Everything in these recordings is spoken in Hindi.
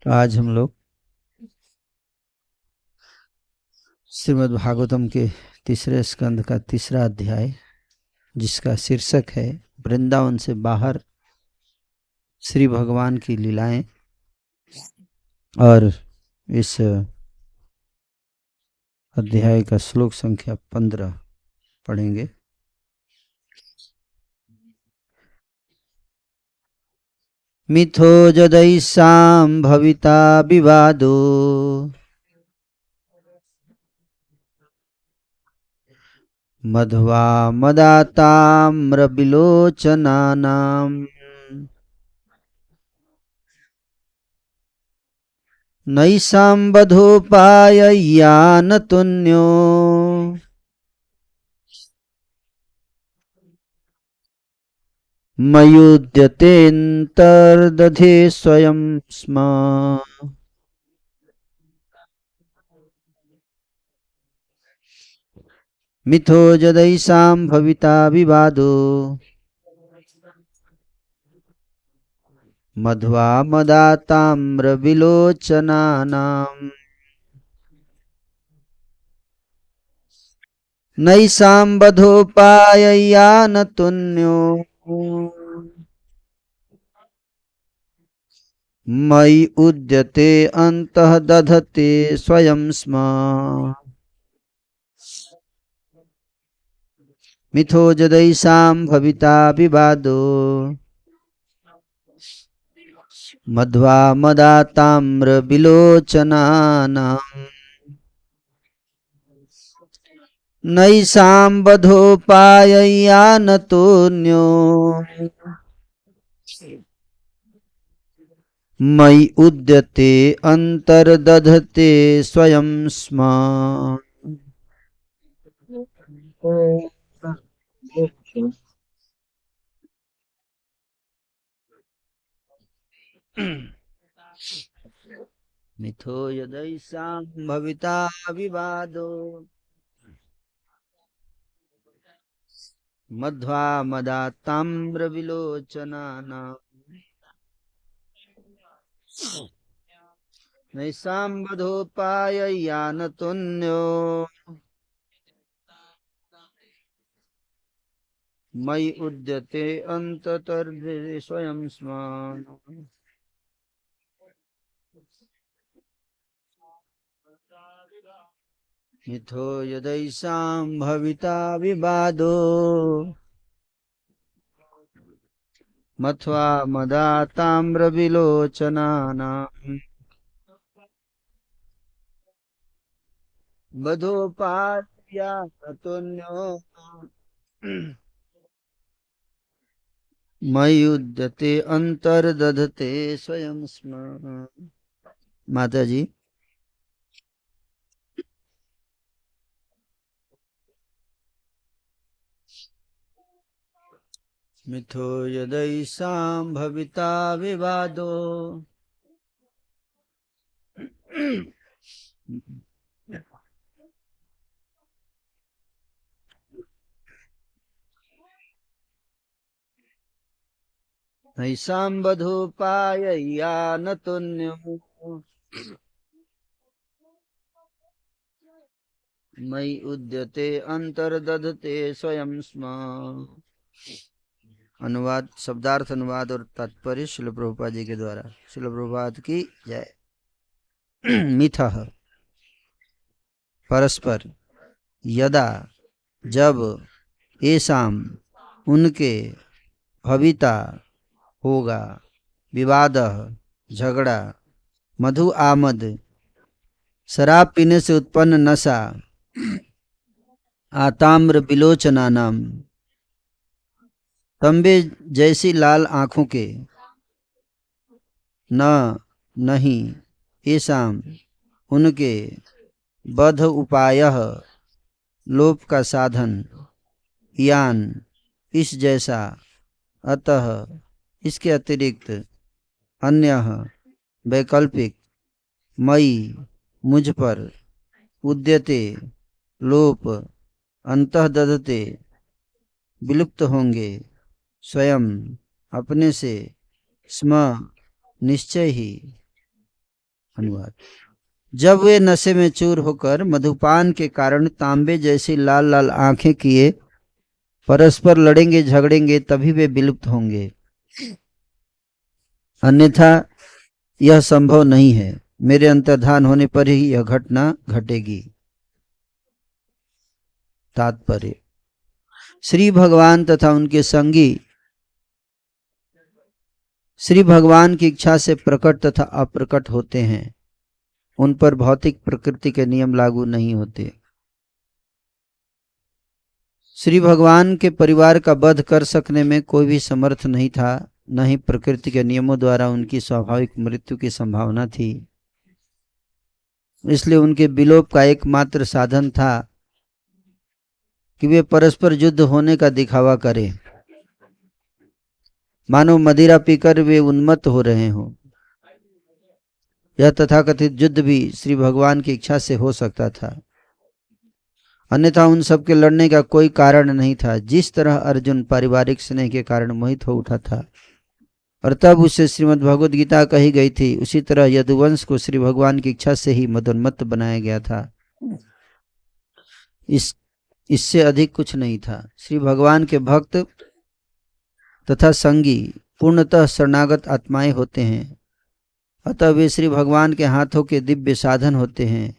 तो आज हम लोग श्रीमद् भागवतम के तीसरे स्कंद का तीसरा अध्याय, जिसका शीर्षक है वृंदावन से बाहर श्री भगवान की लीलाएं, और इस अध्याय का श्लोक संख्या 15 पढ़ेंगे। मिथो जदैषां भविता विवादो मध्वा मदाताम्रविलोचनानाम् नैषां वधोपाययानतुन्यो मयुध्यतेऽन्तर्दधे स्वयं स्म। मिथो जदैषां भविता विवादो मध्वा मदाताम्रविलोचनानाम् नैषां वधोपाययानतुन्यो मयि उद्यते अन्तः दधते स्वयं स्म। मिथो जदैषां भविता विवादो मध्वा मदाताम्रविलोचनानाम् नैषां वधोपाययानतुन्यो मयि उद्यते अन्तर्दधते स्वयं स्म। मिथो यदैषां भविता विवादो मध्वा मदाताम्रविलोचनानाम् नैषां वधोपाययानतुन्यो मयि उद्यते अन्तर्दधते स्वयं स्म। मिथो यदैषां भविता विवादो मध्वा मदाताम्रविलोचनानाम् वधोपाययानतुन्यो मयि उद्यते अन्तर्दधते स्वयं स्म। माता जी, मिथो यदैषां भविता विवादो नैषां वधोपाययानतुन्यो मयि उद्यते अन्तर्दधते स्वयं स्म। अनुवाद, शब्दार्थ अनुवाद और तात्पर्य श्रील प्रभुपाद जी के द्वारा। श्रील प्रभुपाद की जय। मिथः परस्पर, यदा जब, येषां उनके, भविता होगा, विवादः झगड़ा, मधु आमद शराब पीने से उत्पन्न नशा, आताम्र विलोचना नाम तंबे जैसी लाल आंखों के, न नहीं, येषां उनके, बध उपायः लोप का साधन, यान इस जैसा, अतः इसके अतिरिक्त, अन्य वैकल्पिक, मयि मुझ पर, उद्यते लोप, अंतःदधते विलुप्त होंगे, स्वयं अपने से, स्म निश्चय ही, अनुवाद। जब वे नशे में चूर होकर मधुपान के कारण तांबे जैसी लाल लाल आंखें किए परस्पर लड़ेंगे झगड़ेंगे तभी वे विलुप्त होंगे, अन्यथा यह संभव नहीं है। मेरे अंतर्धान होने पर ही यह घटना घटेगी। तात्पर्य, श्री भगवान तथा उनके संगी श्री भगवान की इच्छा से प्रकट तथा अप्रकट होते हैं। उन पर भौतिक प्रकृति के नियम लागू नहीं होते। श्री भगवान के परिवार का वध कर सकने में कोई भी समर्थ नहीं था, न ही प्रकृति के नियमों द्वारा उनकी स्वाभाविक मृत्यु की संभावना थी। इसलिए उनके विलोप का एकमात्र साधन था कि वे परस्पर युद्ध होने का दिखावा करें, मानो मदिरा पीकर वे उन्मत्त हो रहे हों। यह तथाकथित युद्ध भी श्री भगवान की इच्छा से हो सकता था, अन्यथा उन सब के लड़ने का कोई कारण नहीं था। जिस तरह अर्जुन पारिवारिक स्नेह के कारण मोहित हो उठा था और तब उससे श्रीमद् भगवद गीता कही गई थी, उसी तरह यदुवंश को श्री भगवान की इच्छा से ही मदोन्मत्त बनाया गया था। इससे अधिक कुछ नहीं था। श्री भगवान के भक्त तथा संगी पूर्णतः शरणागत आत्माएं होते हैं, अतः वे श्री भगवान के हाथों के दिव्य साधन होते हैं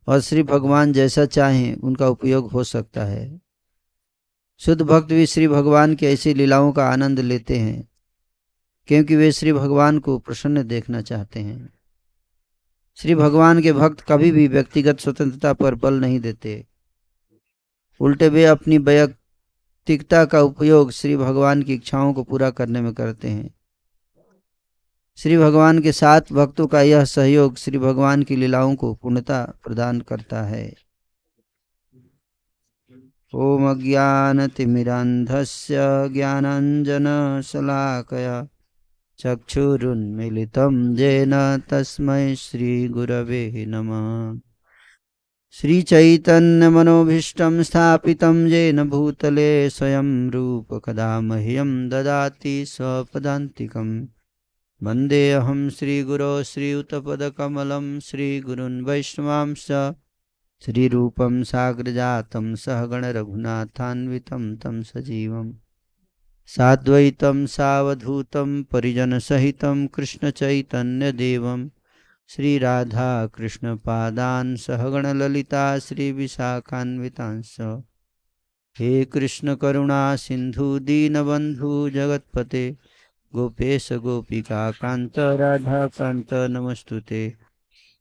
और श्री भगवान जैसा चाहें उनका उपयोग हो सकता है। शुद्ध भक्त भी श्री भगवान की ऐसी लीलाओं का आनंद लेते हैं क्योंकि वे श्री भगवान को प्रसन्न देखना चाहते हैं। श्री भगवान के भक्त कभी भी व्यक्तिगत स्वतंत्रता पर बल नहीं देते, उल्टे वे अपनी वैयक्तिकता का उपयोग श्री भगवान की इच्छाओं को पूरा करने में करते हैं। श्री भगवान के साथ भक्तों का यह सहयोग श्री भगवान की लीलाओं को पूर्णता प्रदान करता है। ओम अज्ञानतिमिरान्धस्य ज्ञानाञ्जनशलाकया चक्षुरुन्मीलितं येन तस्मै श्रीगुरवे नमः। श्रीचैतन्यमनोभीष्टं स्थापितं येन भूतले स्वयं रूप कदा मह्यं ददाति स्वपदान्तिकम्। वन्देऽहं श्रीगुरो श्रीयुतपदकमलं श्रीगुरुन् वैष्णवांश्च श्रीरूपं साग्रजातं सहगण रघुनाथान्वितं तं सजीवं साद्वैतं सावधूतं परिजनसहितं कृष्णचैतन्यदेवं श्रीराधा कृष्णपादान् सहगण ललिता श्रीविशाखान्वितांश्च। हे कृष्ण करुणा सिन्धु दीनबन्धु जगत्पते गोपेश गोपिका कांत राधा कांत नमस्तुते।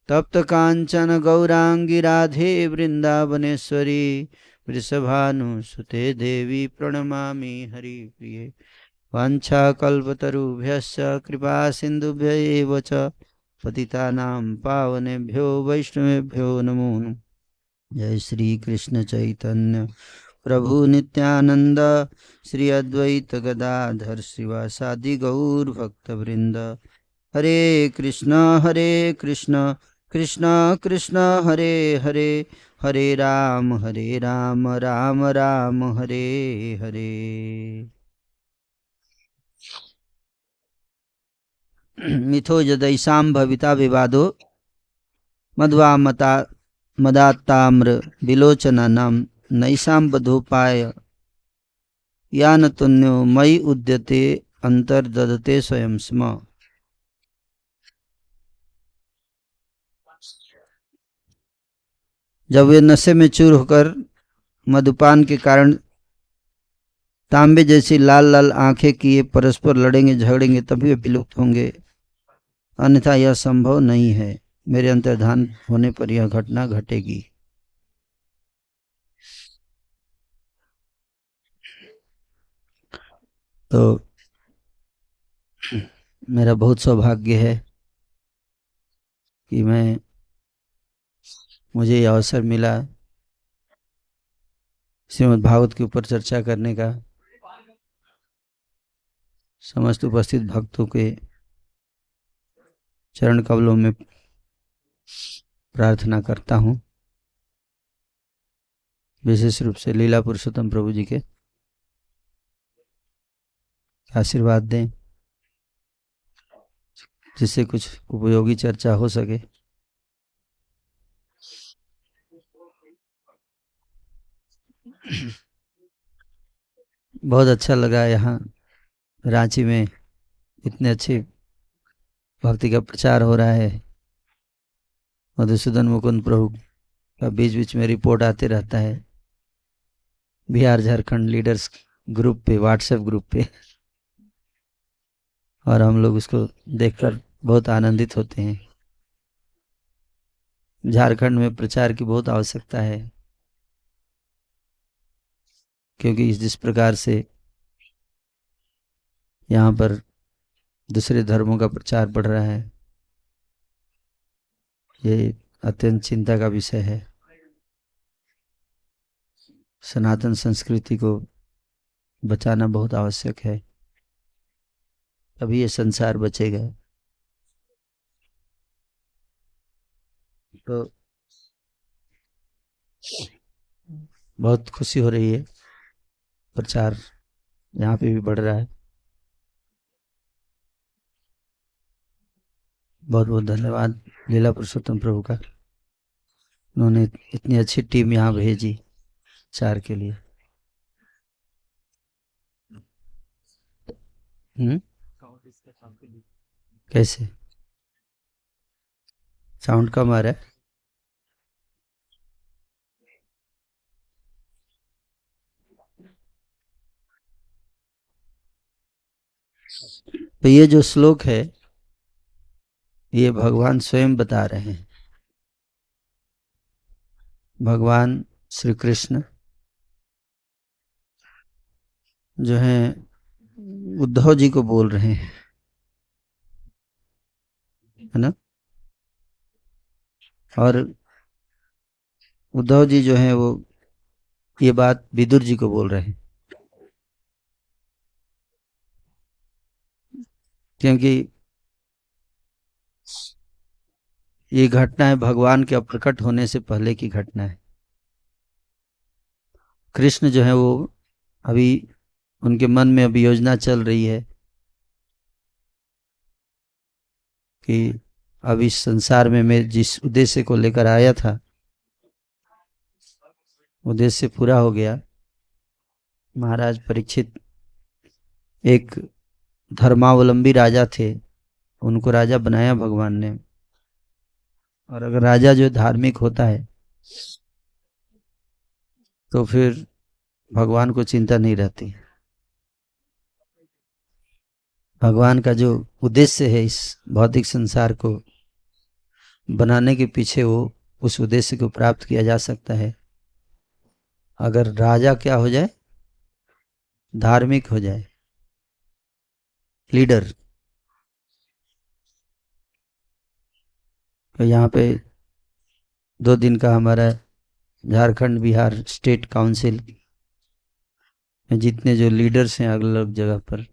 तप्त कांचन गौरांगी राधे वृंदावनेश्वरी वृषभानुसुते देवी प्रणमामि हरिप्रिये। वाञ्छाकल्पतरुभ्यश्च कृपा सिन्धुभ्य एव च पतितानां पावनेभ्यो वैष्णवेभ्यो नमो नमः। जय श्री कृष्ण चैतन्य प्रभु नित्यानंद श्री अद्वैत गदाधर श्रीवासादि गौर भक्तवृंद। हरे कृष्ण कृष्ण कृष्ण हरे हरे, हरे राम राम राम हरे हरे। मिथो यदैषां भविता विवादो मध्वा मदात्ताम्र विलोचनानां नैषां बधोपाय यान तुन्यो मयि उद्यते अंतर्दधते स्वयं स्म। जब वे नशे में चूर होकर मधुपान के कारण तांबे जैसी लाल लाल आंखें किए परस्पर लड़ेंगे झगड़ेंगे तभी वे विलुप्त होंगे, अन्यथा यह संभव नहीं है। मेरे अंतर्धान होने पर यह घटना घटेगी। तो मेरा बहुत सौभाग्य है कि मुझे यह अवसर मिला श्रीमद् भागवत के ऊपर चर्चा करने का। समस्त उपस्थित भक्तों के चरण कमलों में प्रार्थना करता हूँ, विशेष रूप से लीला पुरुषोत्तम प्रभु जी के आशीर्वाद दें, जिससे कुछ उपयोगी चर्चा हो सके। बहुत अच्छा लगा यहाँ रांची में इतने अच्छे भक्ति का प्रचार हो रहा है। मधुसूदन मुकुंद प्रभु का बीच बीच में रिपोर्ट आते रहता है बिहार झारखंड लीडर्स ग्रुप पे, व्हाट्सएप ग्रुप पे, और हम लोग उसको देखकर बहुत आनंदित होते हैं। झारखंड में प्रचार की बहुत आवश्यकता है, क्योंकि जिस प्रकार से यहाँ पर दूसरे धर्मों का प्रचार बढ़ रहा है, ये अत्यंत चिंता का विषय है। सनातन संस्कृति को बचाना बहुत आवश्यक है, तभी ये संसार बचेगा। तो बहुत खुशी हो रही है, प्रचार यहाँ पे भी बढ़ रहा है। बहुत बहुत धन्यवाद लीला पुरुषोत्तम प्रभु का, उन्होंने इतनी अच्छी टीम यहाँ भेजी प्रचार के लिए। कैसे साउंड कम आ रहा है? तो ये जो श्लोक है ये भगवान स्वयं बता रहे हैं। भगवान श्री कृष्ण जो है उद्धव जी को बोल रहे हैं, है ना। और उद्धव जी जो है वो ये बात विदुर जी को बोल रहे हैं, क्योंकि ये घटना है भगवान के अप्रकट होने से पहले की घटना है। कृष्ण जो है वो अभी उनके मन में अभी योजना चल रही है कि अब इस संसार में मैं जिस उद्देश्य को लेकर आया था उद्देश्य पूरा हो गया। महाराज परीक्षित एक धर्मावलंबी राजा थे, उनको राजा बनाया भगवान ने। और अगर राजा जो धार्मिक होता है तो फिर भगवान को चिंता नहीं रहती। भगवान का जो उद्देश्य है इस भौतिक संसार को बनाने के पीछे, वो उस उद्देश्य को प्राप्त किया जा सकता है अगर राजा क्या हो जाए, धार्मिक हो जाए, लीडर। तो यहाँ पे 2 दिन का हमारा झारखंड बिहार स्टेट काउंसिल में जितने जो लीडर्स हैं अलग अलग जगह पर,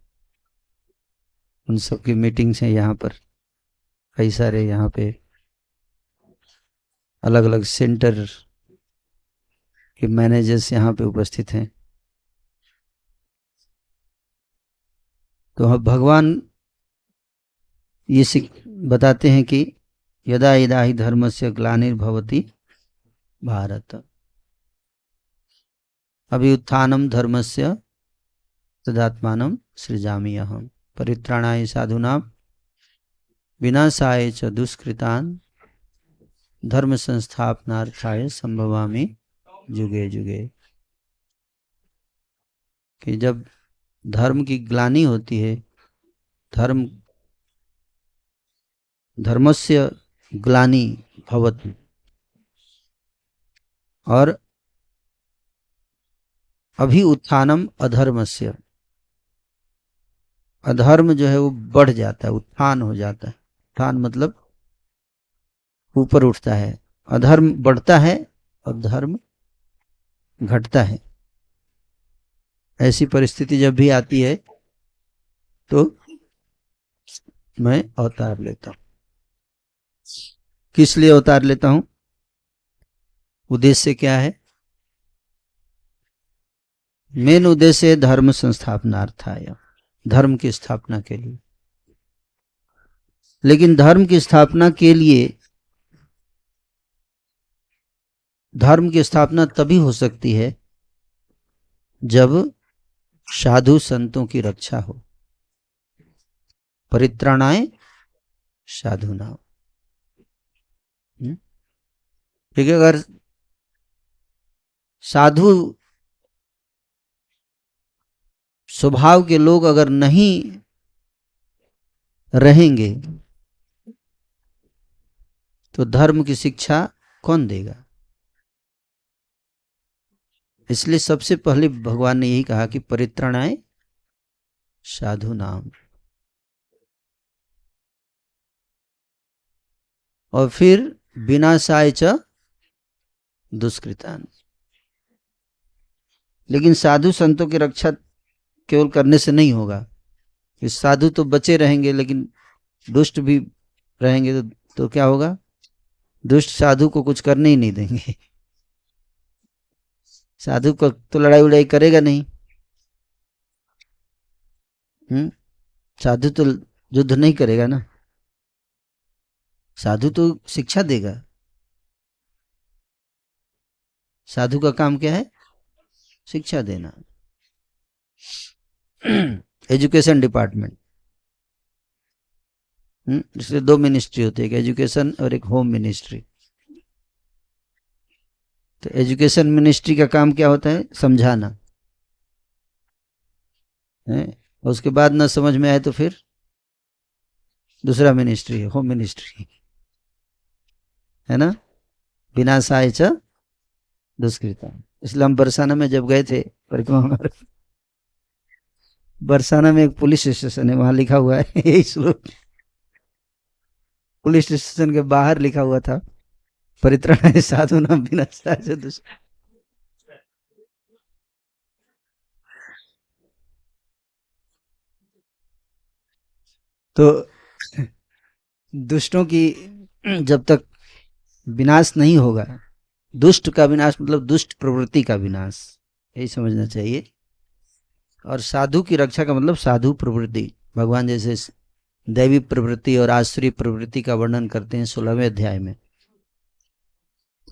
उन सबकी मीटिंग्स हैं यहाँ पर। कई सारे यहाँ पे अलग अलग सेंटर के मैनेजर्स यहाँ पे उपस्थित हैं। तो भगवान ये बताते हैं कि यदा यदा हि धर्मस्य ग्लानिर्भवति भारत अभ्युत्थानं धर्मस्य तदात्मानं सृजामि अहम् परित्राणाय साधूनां विनाशाय च दुष्कृतान् धर्म संस्थापनार्थाय संभवामि जुगे जुगे। कि जब धर्म की ग्लानि होती है, धर्मस्य ग्लानि भवति, और अभ्युत्थानम अधर्मस्य, अधर्म जो है वो बढ़ जाता है, उत्थान हो जाता है। उत्थान मतलब ऊपर उठता है, अधर्म बढ़ता है और धर्म घटता है। ऐसी परिस्थिति जब भी आती है तो मैं अवतार लेता हूं। किस लिए अवतार लेता हूं? उद्देश्य क्या है? मेन उद्देश्य धर्म संस्थापनार्थाय, धर्म की स्थापना के लिए। लेकिन धर्म की स्थापना के लिए, धर्म की स्थापना तभी हो सकती है जब साधु संतों की रक्षा हो। परित्राणाय साधुनाम। ठीक है, अगर साधु स्वभाव के लोग अगर नहीं रहेंगे तो धर्म की शिक्षा कौन देगा? इसलिए सबसे पहले भगवान ने यही कहा कि परित्राणाय साधुनाम, और फिर विनाशाय च दुष्कृतान्। लेकिन साधु संतों की रक्षा केवल करने से नहीं होगा। कि साधु तो बचे रहेंगे लेकिन दुष्ट भी रहेंगे तो क्या होगा? दुष्ट साधु को कुछ करने ही नहीं देंगे। साधु को तो लड़ाई उड़ाई करेगा नहीं। साधु तो युद्ध नहीं करेगा ना, साधु तो शिक्षा देगा। साधु का काम क्या है? शिक्षा देना। एजुकेशन डिपार्टमेंट, इसलिए दो मिनिस्ट्री होती है, एक एजुकेशन और एक होम मिनिस्ट्री। तो एजुकेशन मिनिस्ट्री का काम क्या होता है? समझाना है। उसके बाद ना समझ में आए तो फिर दूसरा मिनिस्ट्री है, होम मिनिस्ट्री, है ना। विनाशाय च दुष्कृता। इसलिए हम बरसाना में जब गए थे परिक्रमा, बरसाना में एक पुलिस स्टेशन है, वहां लिखा हुआ है यही श्लोक। पुलिस स्टेशन के बाहर लिखा हुआ था, परित्राणाय साधुनाम विनाशाय च दुष्कृताम्। तो दुष्टों की जब तक विनाश नहीं होगा, दुष्ट का विनाश मतलब दुष्ट प्रवृत्ति का विनाश, यही समझना चाहिए। और साधु की रक्षा का मतलब साधु प्रवृत्ति। भगवान जैसे दैवी प्रवृत्ति और आसुरी प्रवृत्ति का वर्णन करते हैं 16वें अध्याय में।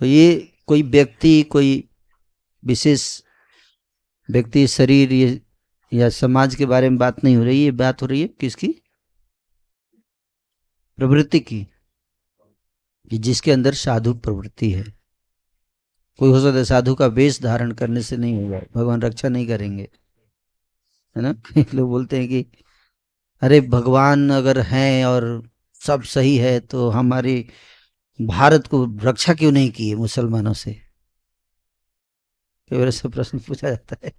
तो ये कोई व्यक्ति, कोई विशेष व्यक्ति, शरीर या समाज के बारे में बात नहीं हो रही है, बात हो रही है किसकी? प्रवृत्ति की, कि जिसके अंदर साधु प्रवृत्ति है। कोई हो सकता है साधु का वेश धारण करने से नहीं होगा, भगवान रक्षा नहीं करेंगे, है ना। कई लोग बोलते हैं कि अरे भगवान अगर हैं और सब सही है तो हमारे भारत को रक्षा क्यों नहीं की है मुसलमानों से? कई बार ऐसा प्रश्न पूछा जाता है।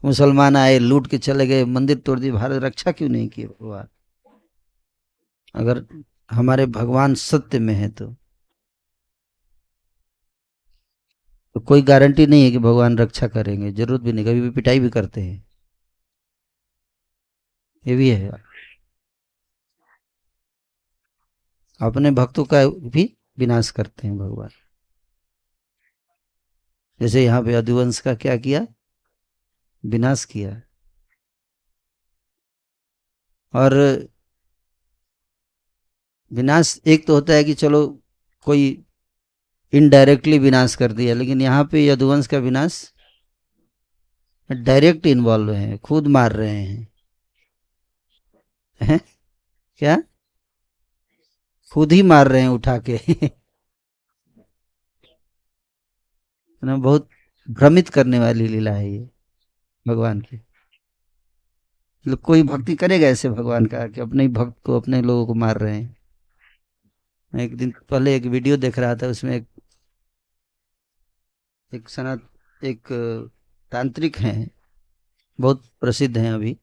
मुसलमान आए, लूट के चले गए, मंदिर तोड़ दिए, भारत रक्षा क्यों नहीं की भगवान? अगर हमारे भगवान सत्य में है तो कोई गारंटी नहीं है कि भगवान रक्षा करेंगे। जरूरत भी नहीं, कभी भी पिटाई भी करते हैं, ये भी है। अपने भक्तों का भी विनाश करते हैं भगवान। जैसे यहाँ पे यदुवंश का क्या किया? विनाश किया। और विनाश एक तो होता है कि चलो कोई इनडायरेक्टली विनाश कर दिया, लेकिन यहाँ पे यदुवंश का विनाश डायरेक्ट इन्वॉल्व है, खुद मार रहे हैं। क्या? खुद ही मार रहे हैं उठा के। ना, बहुत भ्रमित करने वाली लीला है ये भगवान की। मतलब कोई भक्ति करेगा ऐसे भगवान का कि अपने ही भक्त को, अपने लोगों को मार रहे हैं। मैं एक दिन पहले एक वीडियो देख रहा था, उसमें एक तांत्रिक हैं, बहुत प्रसिद्ध हैं अभी।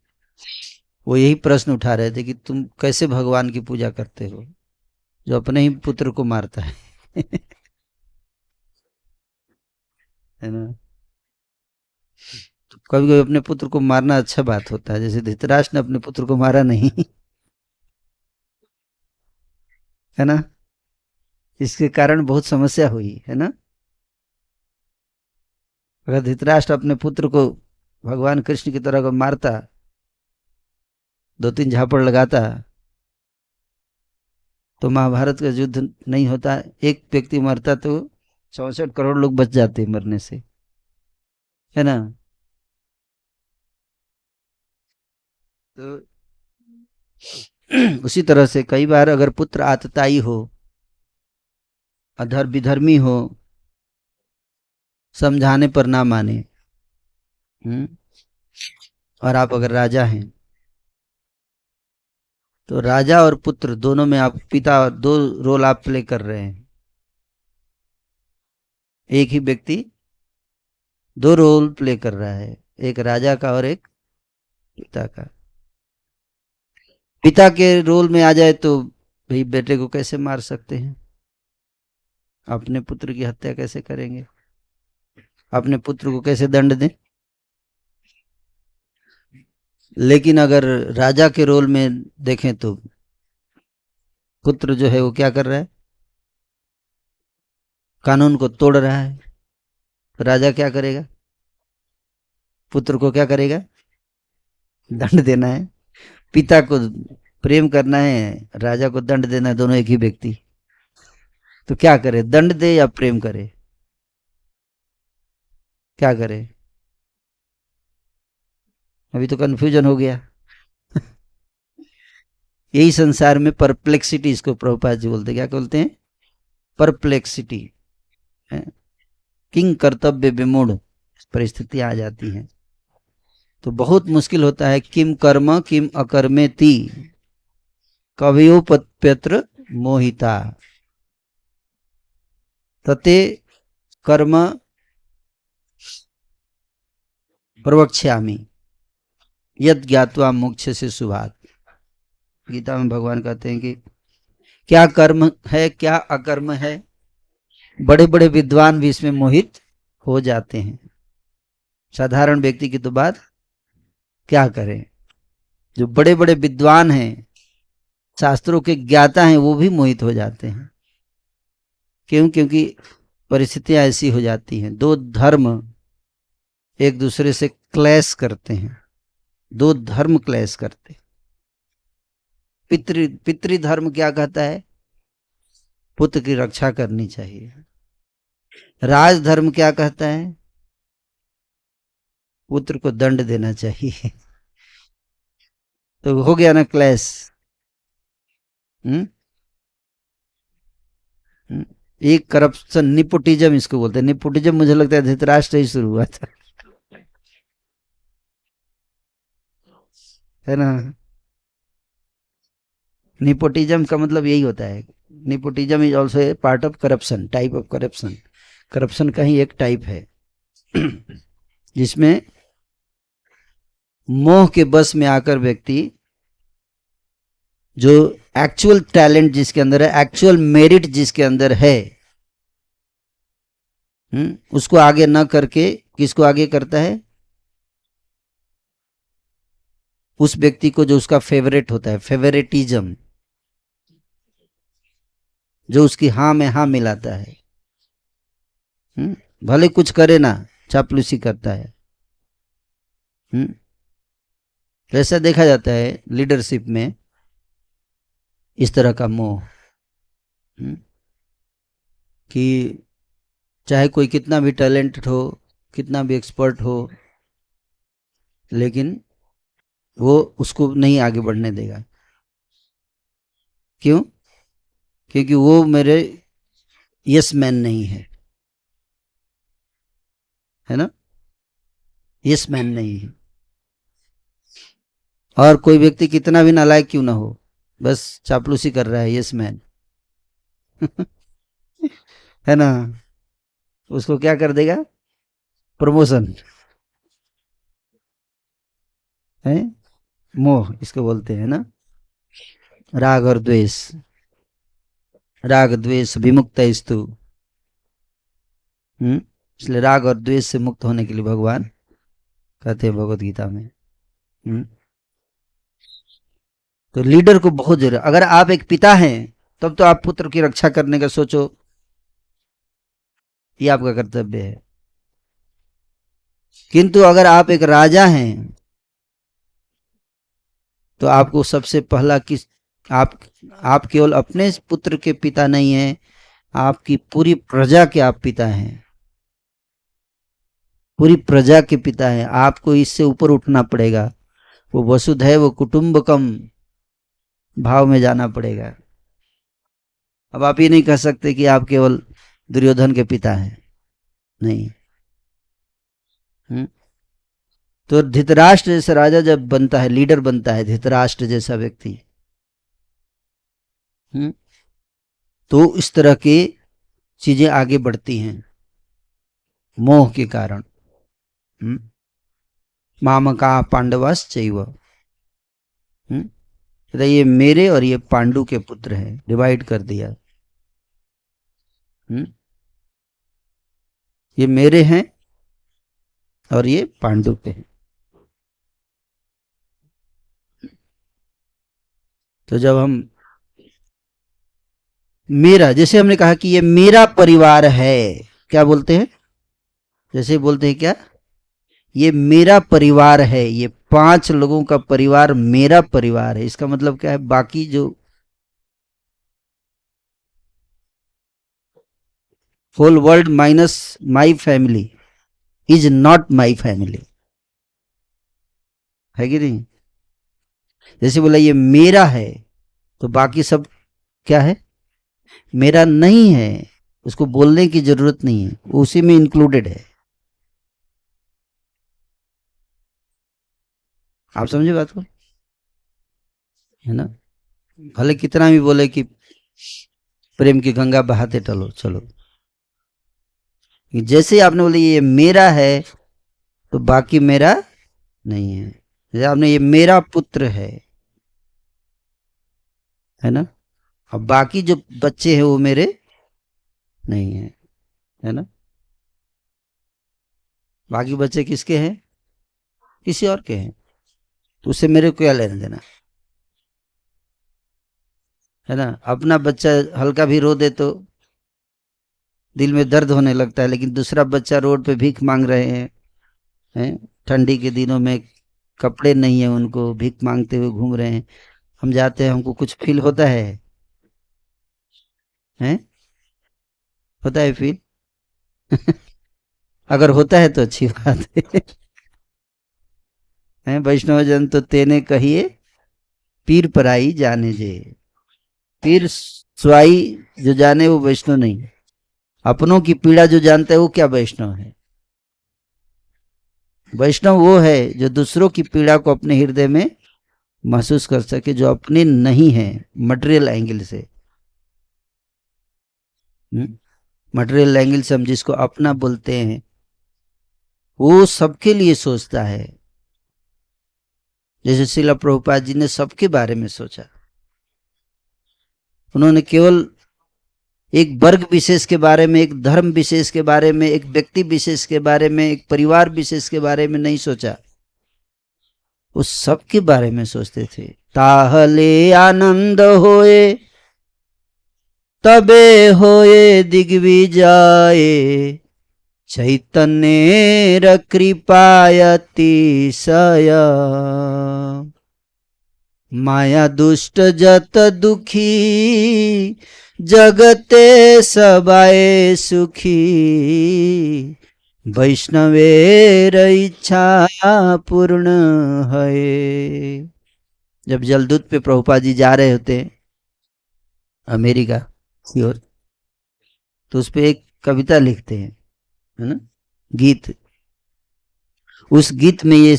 वो यही प्रश्न उठा रहे थे कि तुम कैसे भगवान की पूजा करते हो जो अपने ही पुत्र को मारता है। है ना। तो कभी कभी अपने पुत्र को मारना अच्छा बात होता है, जैसे धृतराष्ट्र ने अपने पुत्र को मारा नहीं। है ना। इसके कारण बहुत समस्या हुई, है ना। अगर धृतराष्ट्र अपने पुत्र को भगवान कृष्ण की तरह को मारता, 2-3 झापड़ लगाता, तो महाभारत का युद्ध नहीं होता, एक व्यक्ति मरता तो 64 करोड़ लोग बच जाते मरने से, है ना। तो उसी तरह से कई बार अगर पुत्र आतताई हो, अधर विधर्मी हो, समझाने पर ना माने, और आप अगर राजा हैं, तो राजा और पुत्र दोनों में आप पिता, दो रोल आप प्ले कर रहे हैं। एक ही व्यक्ति दो रोल प्ले कर रहा है, एक राजा का और एक पिता का। पिता के रोल में आ जाए तो भाई बेटे को कैसे मार सकते हैं, अपने पुत्र की हत्या कैसे करेंगे, अपने पुत्र को कैसे दंड दें। लेकिन अगर राजा के रोल में देखें तो पुत्र जो है वो क्या कर रहा है, कानून को तोड़ रहा है। तो राजा क्या करेगा, पुत्र को क्या करेगा, दंड देना है। पिता को प्रेम करना है, राजा को दंड देना है, दोनों एक ही व्यक्ति। तो क्या करे, दंड दे या प्रेम करे, क्या करे? अभी तो कंफ्यूजन हो गया। यही संसार में परप्लेक्सिटी, इसको प्रभुपाद जी बोलते, क्या बोलते हैं, परप्लेक्सिटी। किंग कर्तव्य विमूढ़ परिस्थिति आ जाती हैं, तो बहुत मुश्किल होता है। किम कर्म किम अकर्मेति कवयोपत्यत्र मोहिता तते कर्म प्रवक्ष्यामि यद ज्ञात्वा मोक्ष से शुभात्। गीता में भगवान कहते हैं कि क्या कर्म है क्या अकर्म है, बड़े बड़े विद्वान भी इसमें मोहित हो जाते हैं। साधारण व्यक्ति की तो बात क्या करें, जो बड़े बड़े विद्वान हैं, शास्त्रों के ज्ञाता हैं, वो भी मोहित हो जाते हैं। क्यों? क्योंकि परिस्थितियां ऐसी हो जाती हैं, दो धर्म एक दूसरे से क्लैश करते हैं, दो धर्म क्लैश करते। पितृधर्म क्या कहता है, पुत्र की रक्षा करनी चाहिए। राजधर्म क्या कहता है, पुत्र को दंड देना चाहिए। तो हो गया ना क्लैश। एक करप्शन, निपोटिज्म इसको बोलते हैं। निपोटिज्म मुझे लगता है धृतराष्ट्र ही शुरू हुआ था, है ना। निपोटिज्म का मतलब यही होता है, nepotism is also a part of corruption, type of corruption. Corruption का ही एक टाइप है जिसमें मोह के बस में आकर व्यक्ति जो एक्चुअल टैलेंट जिसके अंदर है, एक्चुअल मेरिट जिसके अंदर है, उसको आगे न करके किसको आगे करता है, उस व्यक्ति को जो उसका फेवरेट होता है, फेवरेटिज्म, जो उसकी हाँ में हाँ मिलाता है। भले कुछ करे ना, चापलूसी करता है। ऐसा देखा जाता है लीडरशिप में, इस तरह का मोह कि चाहे कोई कितना भी टैलेंटेड हो, कितना भी एक्सपर्ट हो, लेकिन वो उसको नहीं आगे बढ़ने देगा। क्यों? क्योंकि वो मेरे यस मैन नहीं है, है ना, यस मैन नहीं है। और कोई व्यक्ति कितना भी नालायक क्यों ना हो, बस चापलूसी कर रहा है, यस मैन है ना, उसको क्या कर देगा, प्रमोशन है। मोह इसको बोलते हैं ना, राग और द्वेष। राग द्वेष विमुक्त स्तु, इसलिए राग और द्वेष से मुक्त होने के लिए भगवान कहते हैं भगवत गीता में। तो लीडर को बहुत जरूरत। अगर आप एक पिता हैं तब तो आप पुत्र की रक्षा करने का सोचो, ये आपका कर्तव्य है। किंतु अगर आप एक राजा हैं तो आपको सबसे पहला आप केवल अपने पुत्र के पिता नहीं हैं, आपकी पूरी प्रजा के आप पिता हैं, पूरी प्रजा के पिता हैं। आपको इससे ऊपर उठना पड़ेगा, वो वसुधैव कुटुंबकम भाव में जाना पड़ेगा। अब आप ये नहीं कह सकते कि आप केवल दुर्योधन के पिता हैं, नहीं। तो धृतराष्ट्र जैसा राजा जब बनता है, लीडर बनता है धृतराष्ट्र जैसा व्यक्ति, तो इस तरह की चीजें आगे बढ़ती हैं मोह के कारण। मामका पांडवाश्चैव, तो ये मेरे और ये पांडु के पुत्र हैं, डिवाइड कर दिया। ये मेरे हैं और ये पांडु के हैं। तो जब हम मेरा, जैसे हमने कहा कि ये मेरा परिवार है, क्या बोलते हैं, जैसे बोलते हैं क्या, ये मेरा परिवार है, ये 5 लोगों का परिवार मेरा परिवार है। इसका मतलब क्या है, बाकी जो whole world minus my family is not my family, है कि नहीं। जैसे बोला ये मेरा है, तो बाकी सब क्या है, मेरा नहीं है, उसको बोलने की जरूरत नहीं है, उसी में इंक्लूडेड है। आप समझे बात को, है ना। भले कितना भी बोले कि प्रेम की गंगा बहाते चलो चलो, जैसे ही आपने बोले ये मेरा है, तो बाकी मेरा नहीं है। जैसे आपने ये मेरा पुत्र है ना, अब बाकी जो बच्चे हैं वो मेरे नहीं है ना। बाकी बच्चे किसके हैं, किसी और के हैं, तो उससे मेरे को क्या लेना देना, है ना। अपना बच्चा हल्का भी रो दे तो दिल में दर्द होने लगता है, लेकिन दूसरा बच्चा रोड पे भीख मांग रहे हैं, ठंडी के दिनों में कपड़े नहीं है उनको, भीख मांगते हुए घूम रहे हैं, हम जाते हैं, हमको कुछ फील होता है, हैं, होता है फील अगर होता है तो अच्छी बात है। वैष्णव जन तो तेने कहिए पीर पराई जाने जे, पीर स्वाई जो जाने वो वैष्णव नहीं, अपनों की पीड़ा जो जानता है वो क्या वैष्णव है। वैष्णव वो है जो दूसरों की पीड़ा को अपने हृदय में महसूस कर सके, जो अपने नहीं है मटेरियल एंगल से। मटेरियल एंगल से हम जिसको अपना बोलते हैं, वो सबके लिए सोचता है। जैसे श्रील प्रभुपाद जी ने सबके बारे में सोचा, उन्होंने केवल एक वर्ग विशेष के बारे में, एक धर्म विशेष के बारे में, एक व्यक्ति विशेष के बारे में, एक परिवार विशेष के बारे में नहीं सोचा, वो सबके बारे में सोचते थे। ताहले आनंद होए तबे होए दिग्विजय, चैतन्य कृपायतिशय, माया दुष्ट जत दुखी, जगते सबाए सुखी, वैष्णवेर इच्छा पूर्ण है। जब जलदूत पे प्रभुपाद जी जा रहे होते अमेरिका की ओर, तो उस पे एक कविता लिखते हैं, है ना, गीत। उस गीत में ये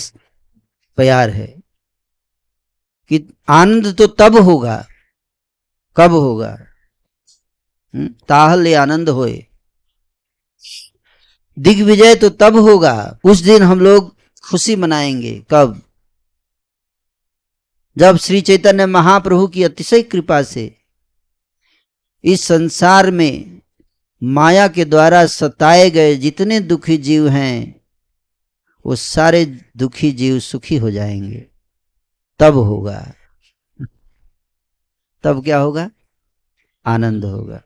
प्यार है कि आनंद तो तब होगा, कब होगा, ताहले आनंद होए, दिग्विजय तो तब होगा, उस दिन हम लोग खुशी मनाएंगे। कब, जब श्री चैतन्य महाप्रभु की अतिशय कृपा से इस संसार में माया के द्वारा सताए गए जितने दुखी जीव हैं, वो सारे दुखी जीव सुखी हो जाएंगे। तब होगा, तब क्या होगा, आनंद होगा।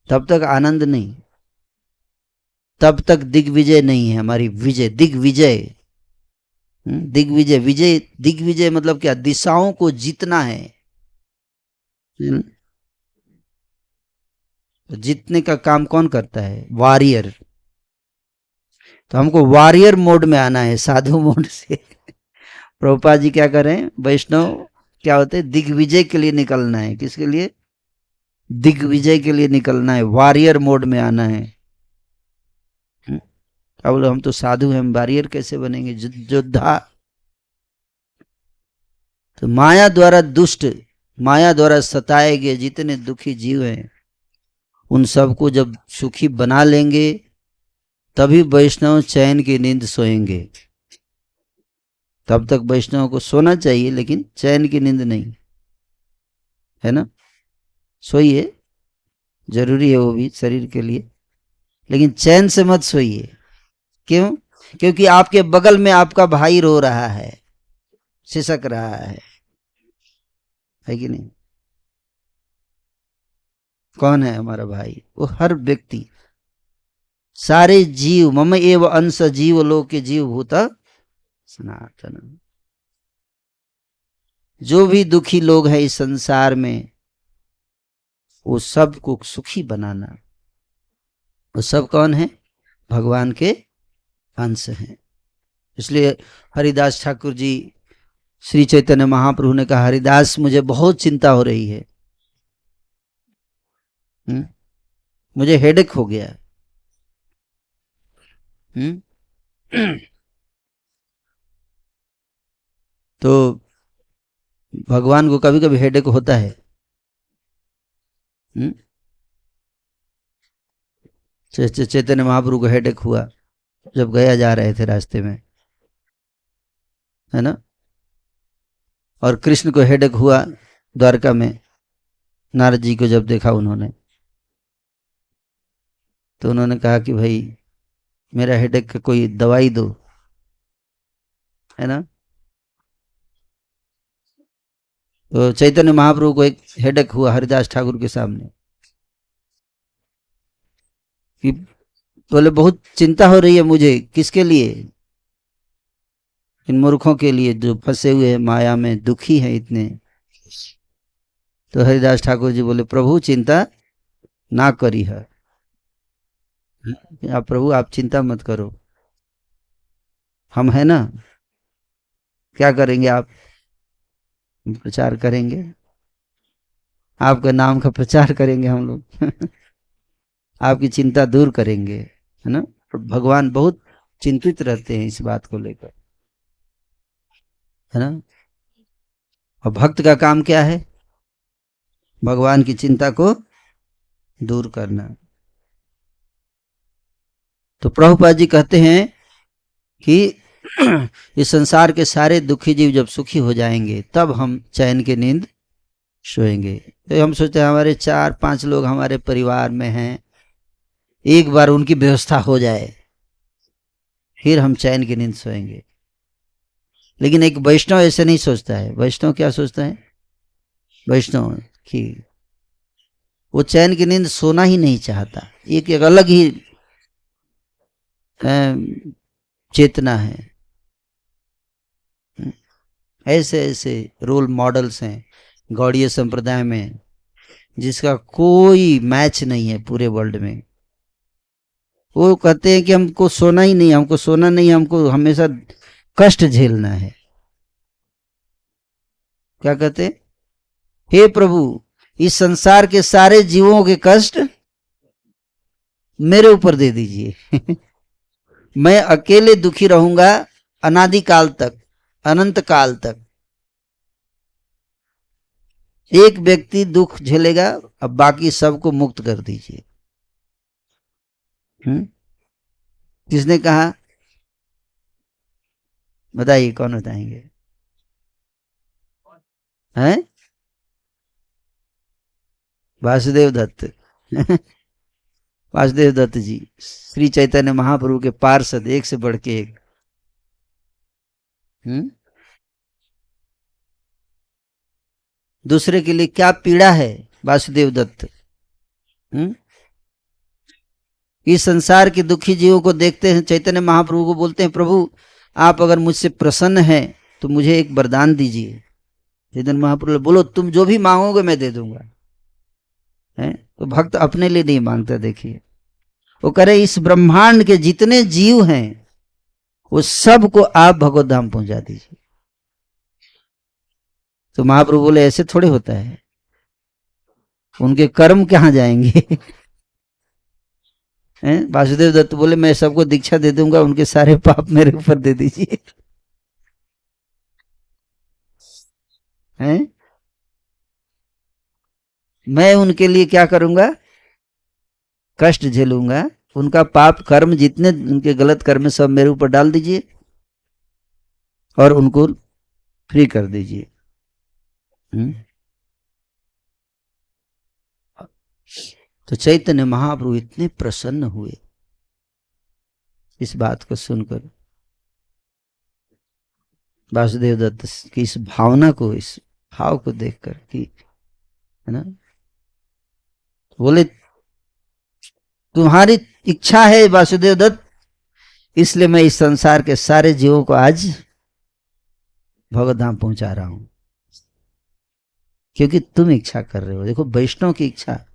तब तक आनंद नहीं, तब तक दिग्विजय नहीं है हमारी विजय, दिग्विजय। दिग्विजय, विजय, दिग्विजय मतलब क्या, दिशाओं को जीतना है, जीतने का काम कौन करता है? वॉरियर। तो हमको वॉरियर मोड में आना है, साधु मोड से। प्रभुपाद जी क्या करें, वैष्णव क्या होते हैं, दिग्विजय के लिए निकलना है। किसके लिए? दिग्विजय के लिए निकलना है, वॉरियर मोड में आना है। अब बोलो हम तो साधु हैं, हम वॉरियर कैसे बनेंगे, योद्धा। तो माया द्वारा दुष्ट, माया द्वारा सताए गए जितने दुखी जीव हैं, उन सबको जब सुखी बना लेंगे तभी वैष्णव चैन की नींद सोएंगे। तब तक वैष्णव को सोना चाहिए, लेकिन चैन की नींद नहीं, है ना। सोइए, जरूरी है वो भी शरीर के लिए, लेकिन चैन से मत सोइए। क्यों? क्योंकि आपके बगल में आपका भाई रो रहा है, सिसक रहा है कि नहीं? कौन है हमारा भाई? वो हर व्यक्ति, सारे जीव, मम एव अंश जीव लोके जीव भूत सनातन। जो भी दुखी लोग हैं इस संसार में, वो सबको सुखी बनाना, वो सब कौन है? भगवान के अंश हैं। इसलिए हरिदास ठाकुर जी, श्री चैतन्य महाप्रभु ने कहा, हरिदास मुझे बहुत चिंता हो रही है, मुझे हेडेक हो गया। तो भगवान को कभी कभी हेडेक होता है। चैतन्य महाप्रभु को हेडेक हुआ जब गया जा रहे थे रास्ते में, है ना। और कृष्ण को हेडेक हुआ द्वारका में, नारद जी को जब देखा उन्होंने, तो उन्होंने कहा कि भाई मेरा हेडेक का कोई दवाई दो, है ना। तो चैतन्य महाप्रभु को एक हेडेक हुआ हरिदास ठाकुर के सामने कि बोले बहुत चिंता हो रही है मुझे। किसके लिए? इन मूर्खों के लिए जो फंसे हुए हैं माया में, दुखी हैं इतने। तो हरिदास ठाकुर जी बोले, प्रभु चिंता ना करी है, आप प्रभु आप चिंता मत करो, हम है ना। क्या करेंगे आप? प्रचार करेंगे, आपका नाम का प्रचार करेंगे हम लोग। आपकी चिंता दूर करेंगे, है ना। भगवान बहुत चिंतित रहते हैं इस बात को लेकर, है ना। और भक्त का काम क्या है? भगवान की चिंता को दूर करना। तो प्रभुपाद जी कहते हैं कि इस संसार के सारे दुखी जीव जब सुखी हो जाएंगे तब हम चैन की नींद सोएंगे। तो हम सोचते हैं हमारे 4-5 लोग हमारे परिवार में हैं, एक बार उनकी व्यवस्था हो जाए फिर हम चैन की नींद सोएंगे। लेकिन एक वैष्णव ऐसे नहीं सोचता है। वैष्णव क्या सोचता है? वैष्णव कि वो चैन की नींद सोना ही नहीं चाहता, एक अलग ही चेतना है। ऐसे ऐसे रोल मॉडल्स हैं गौड़ीय संप्रदाय में जिसका कोई मैच नहीं है पूरे वर्ल्ड में। वो कहते हैं कि हमको सोना ही नहीं, हमको सोना नहीं, हमको हमेशा कष्ट झेलना है। क्या कहते हैं? हे प्रभु, इस संसार के सारे जीवों के कष्ट मेरे ऊपर दे दीजिए। मैं अकेले दुखी रहूंगा अनादि काल तक, अनंत काल तक। एक व्यक्ति दुख झेलेगा, अब बाकी सबको मुक्त कर दीजिए। किसने कहा? बताइए, कौन बताएंगे? हैं? वासुदेव दत्त। वासुदेव दत्त जी श्री चैतन्य महाप्रभु के पार्षद, एक से बढ़ के एक। दूसरे के लिए क्या पीड़ा है वासुदेव दत्त। इस संसार के दुखी जीवों को देखते हैं, चैतन्य महाप्रभु को बोलते हैं, प्रभु आप अगर मुझसे प्रसन्न हैं तो मुझे एक वरदान दीजिए। चैतन्य महाप्रभु बोलो तुम जो भी मांगोगे मैं दे दूंगा। है। तो भक्त अपने लिए नहीं मांगता। देखिए वो करे इस ब्रह्मांड के जितने जीव हैं वो सबको आप भगवत धाम पहुंचा दीजिए। तो महाप्रभु बोले ऐसे थोड़े होता है, उनके कर्म कहाँ जाएंगे। वासुदेव दत्त बोले मैं सबको दीक्षा दे दूंगा, उनके सारे पाप मेरे ऊपर दे दीजिए। हैं मैं उनके लिए क्या करूंगा, कष्ट झेलूंगा, उनका पाप कर्म जितने उनके गलत कर्म है सब मेरे ऊपर डाल दीजिए और उनको फ्री कर दीजिए। तो चैतन्य महाप्रभु इतने प्रसन्न हुए इस बात को सुनकर, वासुदेव दत्त की इस भावना को, इस भाव को देखकर कि, है ना, बोले तुम्हारी इच्छा है वासुदेव दत्त, इसलिए मैं इस संसार के सारे जीवों को आज भगवत धाम पहुंचा रहा हूं, क्योंकि तुम इच्छा कर रहे हो। देखो वैष्णव की इच्छा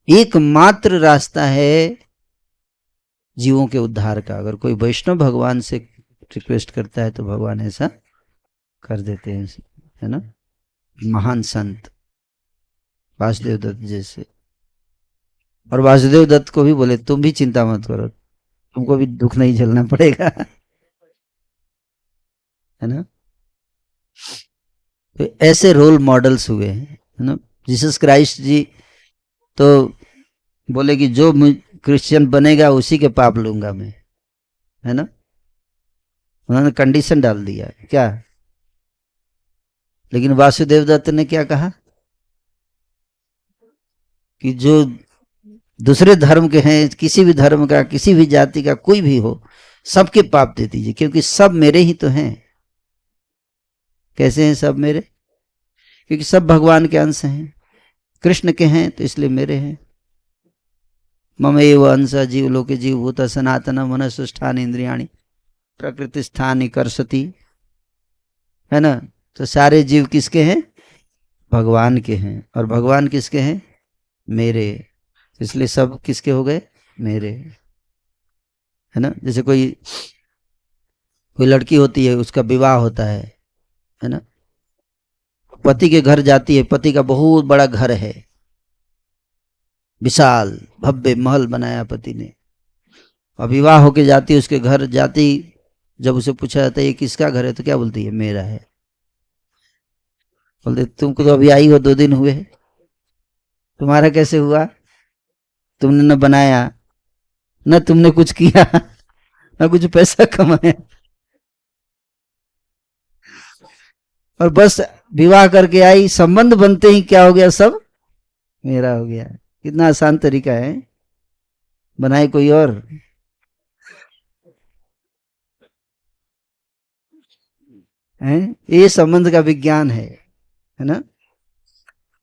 एकमात्र रास्ता है जीवों के उद्धार का। अगर कोई वैष्णव भगवान से रिक्वेस्ट करता है तो भगवान ऐसा कर देते हैं, है ना। महान संत वासुदेव दत्त जैसे। और वासुदेव दत्त को भी बोले तुम भी चिंता मत करो, तुमको भी दुख नहीं झेलना पड़ेगा, है ना। तो ऐसे रोल मॉडल्स हुए हैं, है ना। जीसस क्राइस्ट जी तो बोले कि जो क्रिश्चियन बनेगा उसी के पाप लूंगा मैं, है ना। उन्होंने कंडीशन डाल दिया क्या। लेकिन वासुदेव दत्त ने क्या कहा कि जो दूसरे धर्म के हैं, किसी भी धर्म का, किसी भी जाति का, कोई भी हो, सबके पाप दे दीजिए, क्योंकि सब मेरे ही तो हैं। कैसे हैं सब मेरे, क्योंकि सब भगवान के अंश हैं, कृष्ण के हैं तो इसलिए मेरे हैं। मम एव अंश जीव लोके जीव भूत सनातन मनसुष्ठान इंद्रियाणी प्रकृति स्थानी कर्षति, है ना। तो सारे जीव किसके हैं, भगवान के हैं, और भगवान किसके हैं, मेरे, इसलिए सब किसके हो गए, मेरे, है ना। जैसे कोई लड़की होती है, उसका विवाह होता है ना। पति के घर जाती है, पति का बहुत बड़ा घर है, विशाल भव्य महल बनाया पति ने, और विवाह होके जाती है उसके घर, जाती जब उसे पूछा जाता है ये किसका घर है, तो क्या बोलती है, मेरा है। बोलते तुमको तो अभी आई हो 2 दिन हुए, तुम्हारा कैसे हुआ, तुमने न बनाया, न तुमने कुछ किया, न कुछ पैसा कमाया, और बस विवाह करके आई, संबंध बनते ही क्या हो गया, सब मेरा हो गया। कितना आसान तरीका है, बनाए कोई और। है ये संबंध का विज्ञान है ना।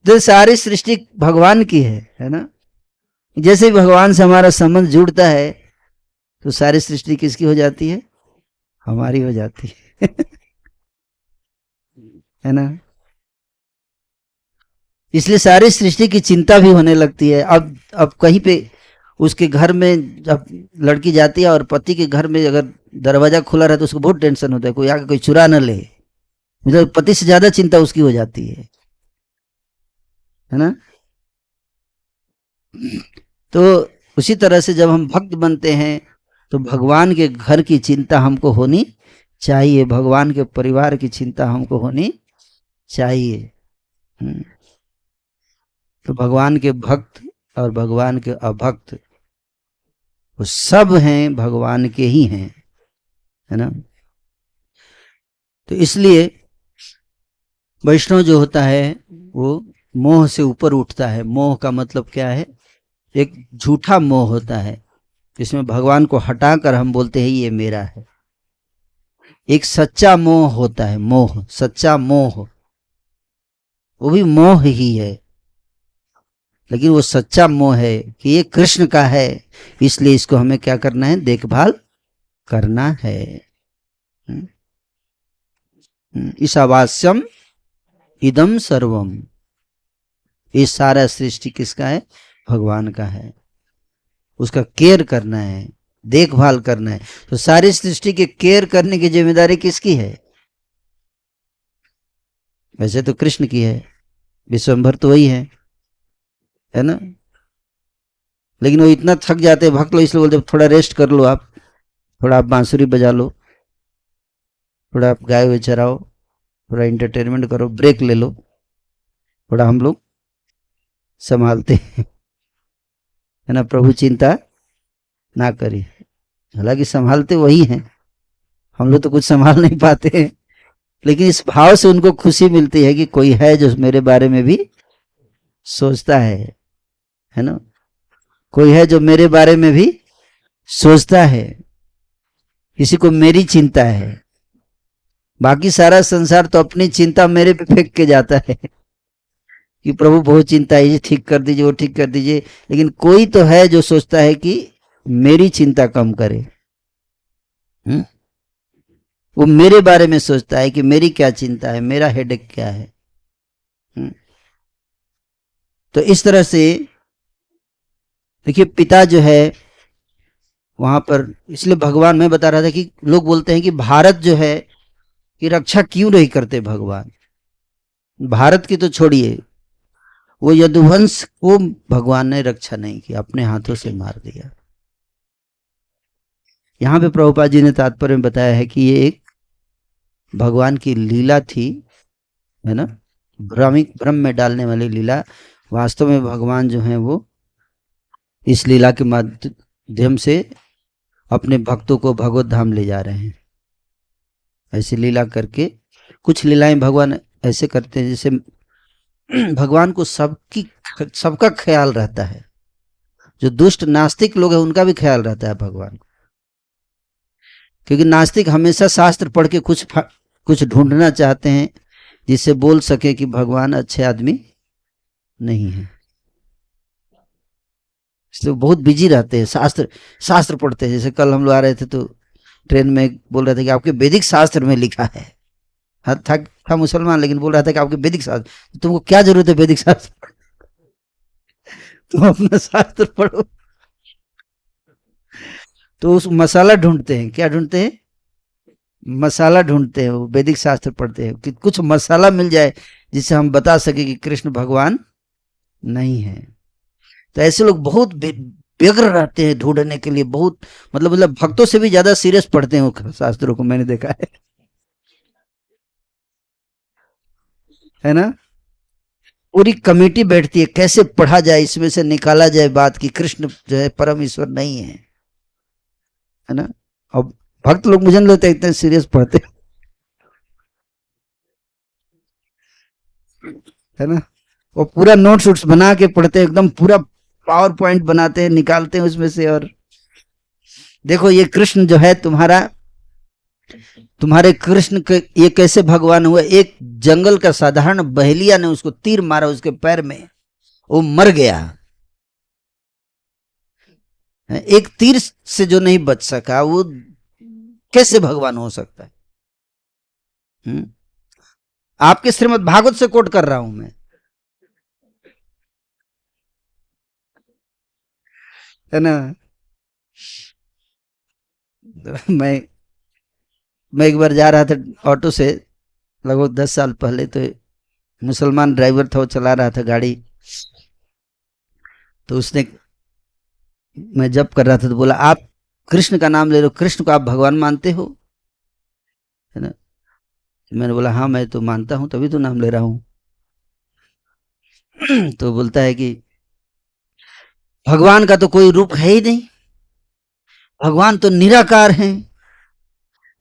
तो सारी सृष्टि भगवान की है ना। जैसे ही भगवान से हमारा संबंध जुड़ता है तो सारी सृष्टि किसकी हो जाती है, हमारी हो जाती है ना। इसलिए सारी सृष्टि की चिंता भी होने लगती है। अब कहीं पे उसके घर में जब लड़की जाती है और पति के घर में अगर दरवाजा खुला रहता है तो उसको बहुत टेंशन होता है, कोई आके कोई चुरा न ले, मतलब पति से ज्यादा चिंता उसकी हो जाती है ना। तो उसी तरह से जब हम भक्त बनते हैं तो भगवान के घर की चिंता हमको होनी चाहिए, भगवान के परिवार की चिंता हमको होनी चाहिए। तो भगवान के भक्त और भगवान के अभक्त वो सब हैं भगवान के ही हैं, है ना। तो इसलिए वैष्णव जो होता है वो मोह से ऊपर उठता है। मोह का मतलब क्या है, एक झूठा मोह होता है जिसमें भगवान को हटाकर हम बोलते हैं ये मेरा है। एक सच्चा मोह होता है, मोह, सच्चा मोह, वो भी मोह ही है, लेकिन वो सच्चा मोह है कि ये कृष्ण का है, इसलिए इसको हमें क्या करना है, देखभाल करना है। ईशावास्यम इदम सर्वम, ये सारा सृष्टि किसका है? भगवान का है। उसका केयर करना है, देखभाल करना है। तो सारी सृष्टि के केयर करने की जिम्मेदारी किसकी है? वैसे तो कृष्ण की है, विश्वम्भर तो वही है ना। लेकिन वो इतना थक जाते हैं भक्त लोग, इसलिए बोलते थोड़ा रेस्ट कर लो, आप थोड़ा आप बांसुरी बजा लो, थोड़ा आप गाय हुए चराओ, थोड़ा इंटरटेनमेंट करो, ब्रेक ले लो, थोड़ा हम लोग संभालते हैं, है ना। प्रभु चिंता ना करिए। हालांकि संभालते वही हैं, हम लोग तो कुछ संभाल नहीं पाते हैं, लेकिन इस भाव से उनको खुशी मिलती है कि कोई है जो मेरे बारे में भी सोचता है ना। कोई है जो मेरे बारे में भी सोचता है, किसी को मेरी चिंता है। बाकी सारा संसार तो अपनी चिंता मेरे पे फेंक के जाता है कि प्रभु बहुत चिंता है, ये ठीक कर दीजिए, वो ठीक कर दीजिए। लेकिन कोई तो है जो सोचता है कि मेरी चिंता कम करे। वो मेरे बारे में सोचता है कि मेरी क्या चिंता है, मेरा हेडेक क्या है। तो इस तरह से देखिए, पिता जो है वहां पर, इसलिए भगवान, मैं बता रहा था कि लोग बोलते हैं कि भारत जो है कि रक्षा क्यों नहीं करते भगवान। भारत की तो छोड़िए, वो यदुवंश को भगवान ने रक्षा नहीं की, अपने हाथों से मार दिया। यहां पे प्रभुपाद जी ने तात्पर्य में बताया है कि ये एक भगवान की लीला थी, है ना, भ्रम में डालने वाली लीला। वास्तव में भगवान जो है वो इस लीला के माध्यम से अपने भक्तों को भगवत धाम ले जा रहे हैं। ऐसी लीला करके, कुछ लीलाएं भगवान ऐसे करते हैं जैसे भगवान को सबका ख्याल रहता है। जो दुष्ट नास्तिक लोग हैं उनका भी ख्याल रहता है भगवान को, क्योंकि नास्तिक हमेशा शास्त्र पढ़ के कुछ ढूंढना चाहते हैं जिससे बोल सके कि भगवान अच्छे आदमी नहीं है। इसलिए बहुत बिजी रहते हैं, शास्त्र पढ़ते हैं। जैसे कल हम लोग आ रहे थे तो ट्रेन में बोल रहे थे कि आपके वैदिक शास्त्र में लिखा है। हाँ, था मुसलमान, लेकिन बोल रहा था कि आपके वैदिक शास्त्र, तुमको क्या जरूरत है वैदिक शास्त्र, तुम अपना शास्त्र पढ़ो। तो उस मसाला ढूंढते हैं, क्या ढूंढते हैं? मसाला ढूंढते हैं। वो वैदिक शास्त्र पढ़ते हैं कि कुछ मसाला मिल जाए जिससे हम बता सके कि कृष्ण भगवान नहीं है। तो ऐसे लोग बहुत व्यग्र रहते हैं ढूंढने के लिए, बहुत मतलब भक्तों से भी ज्यादा सीरियस पढ़ते हैं वो शास्त्रों को, मैंने देखा है ना। पूरी कमेटी बैठती है कैसे पढ़ा जाए, इसमें से निकाला जाए बात कि कृष्ण जो है परम ईश्वर नहीं है ना। अब भक्त लोग मुझे नहीं लगता इतने सीरियस पढ़ते, है ना। वो पूरा नोट्स बना के पढ़ते हैं, एकदम पूरा पावर पॉइंट बनाते हैं, निकालते हैं उसमें से, और देखो ये कृष्ण जो है तुम्हारे कृष्ण के ये कैसे भगवान हुए। एक जंगल का साधारण बहेलिया ने उसको तीर मारा उसके पैर में, वो मर गया। एक तीर से जो नहीं बच सका वो कैसे भगवान हो सकता है? आपके श्रीमद् भागवत से कोट कर रहा हूं मैं, है ना। मैं एक बार जा रहा था ऑटो से, लगभग 10 साल पहले। तो मुसलमान ड्राइवर था, वो चला रहा था गाड़ी। तो उसने, मैं जप कर रहा था तो बोला, आप कृष्ण का नाम ले लो, कृष्ण को आप भगवान मानते हो, है ना। मैंने बोला हाँ मैं तो मानता हूं, तभी तो नाम ले रहा हूं। तो बोलता है कि भगवान का तो कोई रूप है ही नहीं, भगवान तो निराकार हैं।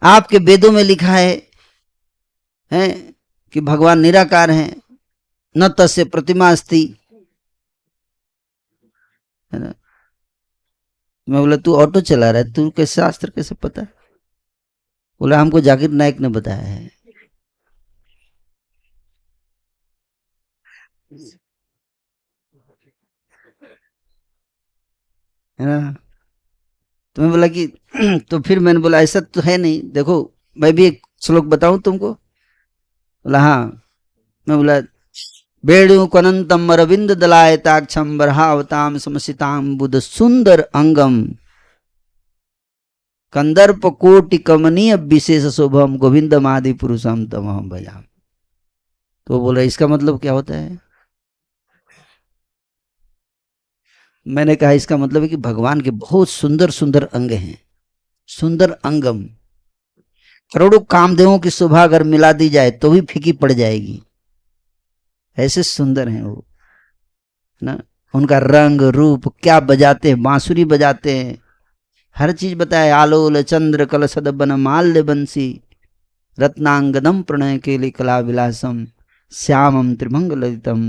आपके वेदों में लिखा है कि भगवान निराकार हैं, न तस्य प्रतिमा अस्ति, है ना। मैं बोला तू ऑटो चला रहा है, तू कैसे शास्त्र कैसे पता है? बोला हमको जाकिर नायक ने बताया है ना। तो मैं बोला कि तो फिर मैंने बोला ऐसा तो है नहीं, देखो मैं भी एक श्लोक बताऊं तुमको। बोला हाँ। मैं बोला वेणुकनंतम अरविंद दलायताक्षम बरहावताम समसिताम बुध सुंदर अंगम कंदर्प कोटि कमनीय विशेष शुभम गोविंदम आदि पुरुषम तमहम भजाम। तो बोल रहे इसका मतलब क्या होता है? मैंने कहा इसका मतलब है कि भगवान के बहुत सुंदर सुंदर अंग हैं, सुंदर अंगम। करोड़ों कामदेवों की शोभा अगर मिला दी जाए तो भी फीकी पड़ जाएगी, ऐसे सुंदर हैं वो ना। उनका रंग रूप, क्या बजाते हैं, बांसुरी बजाते हैं, हर चीज बताए। आलोल चंद्र कलशद बन माल्य बंसी रत्नांगदम प्रणय केली कला विलासम श्यामम त्रिभंग ललितम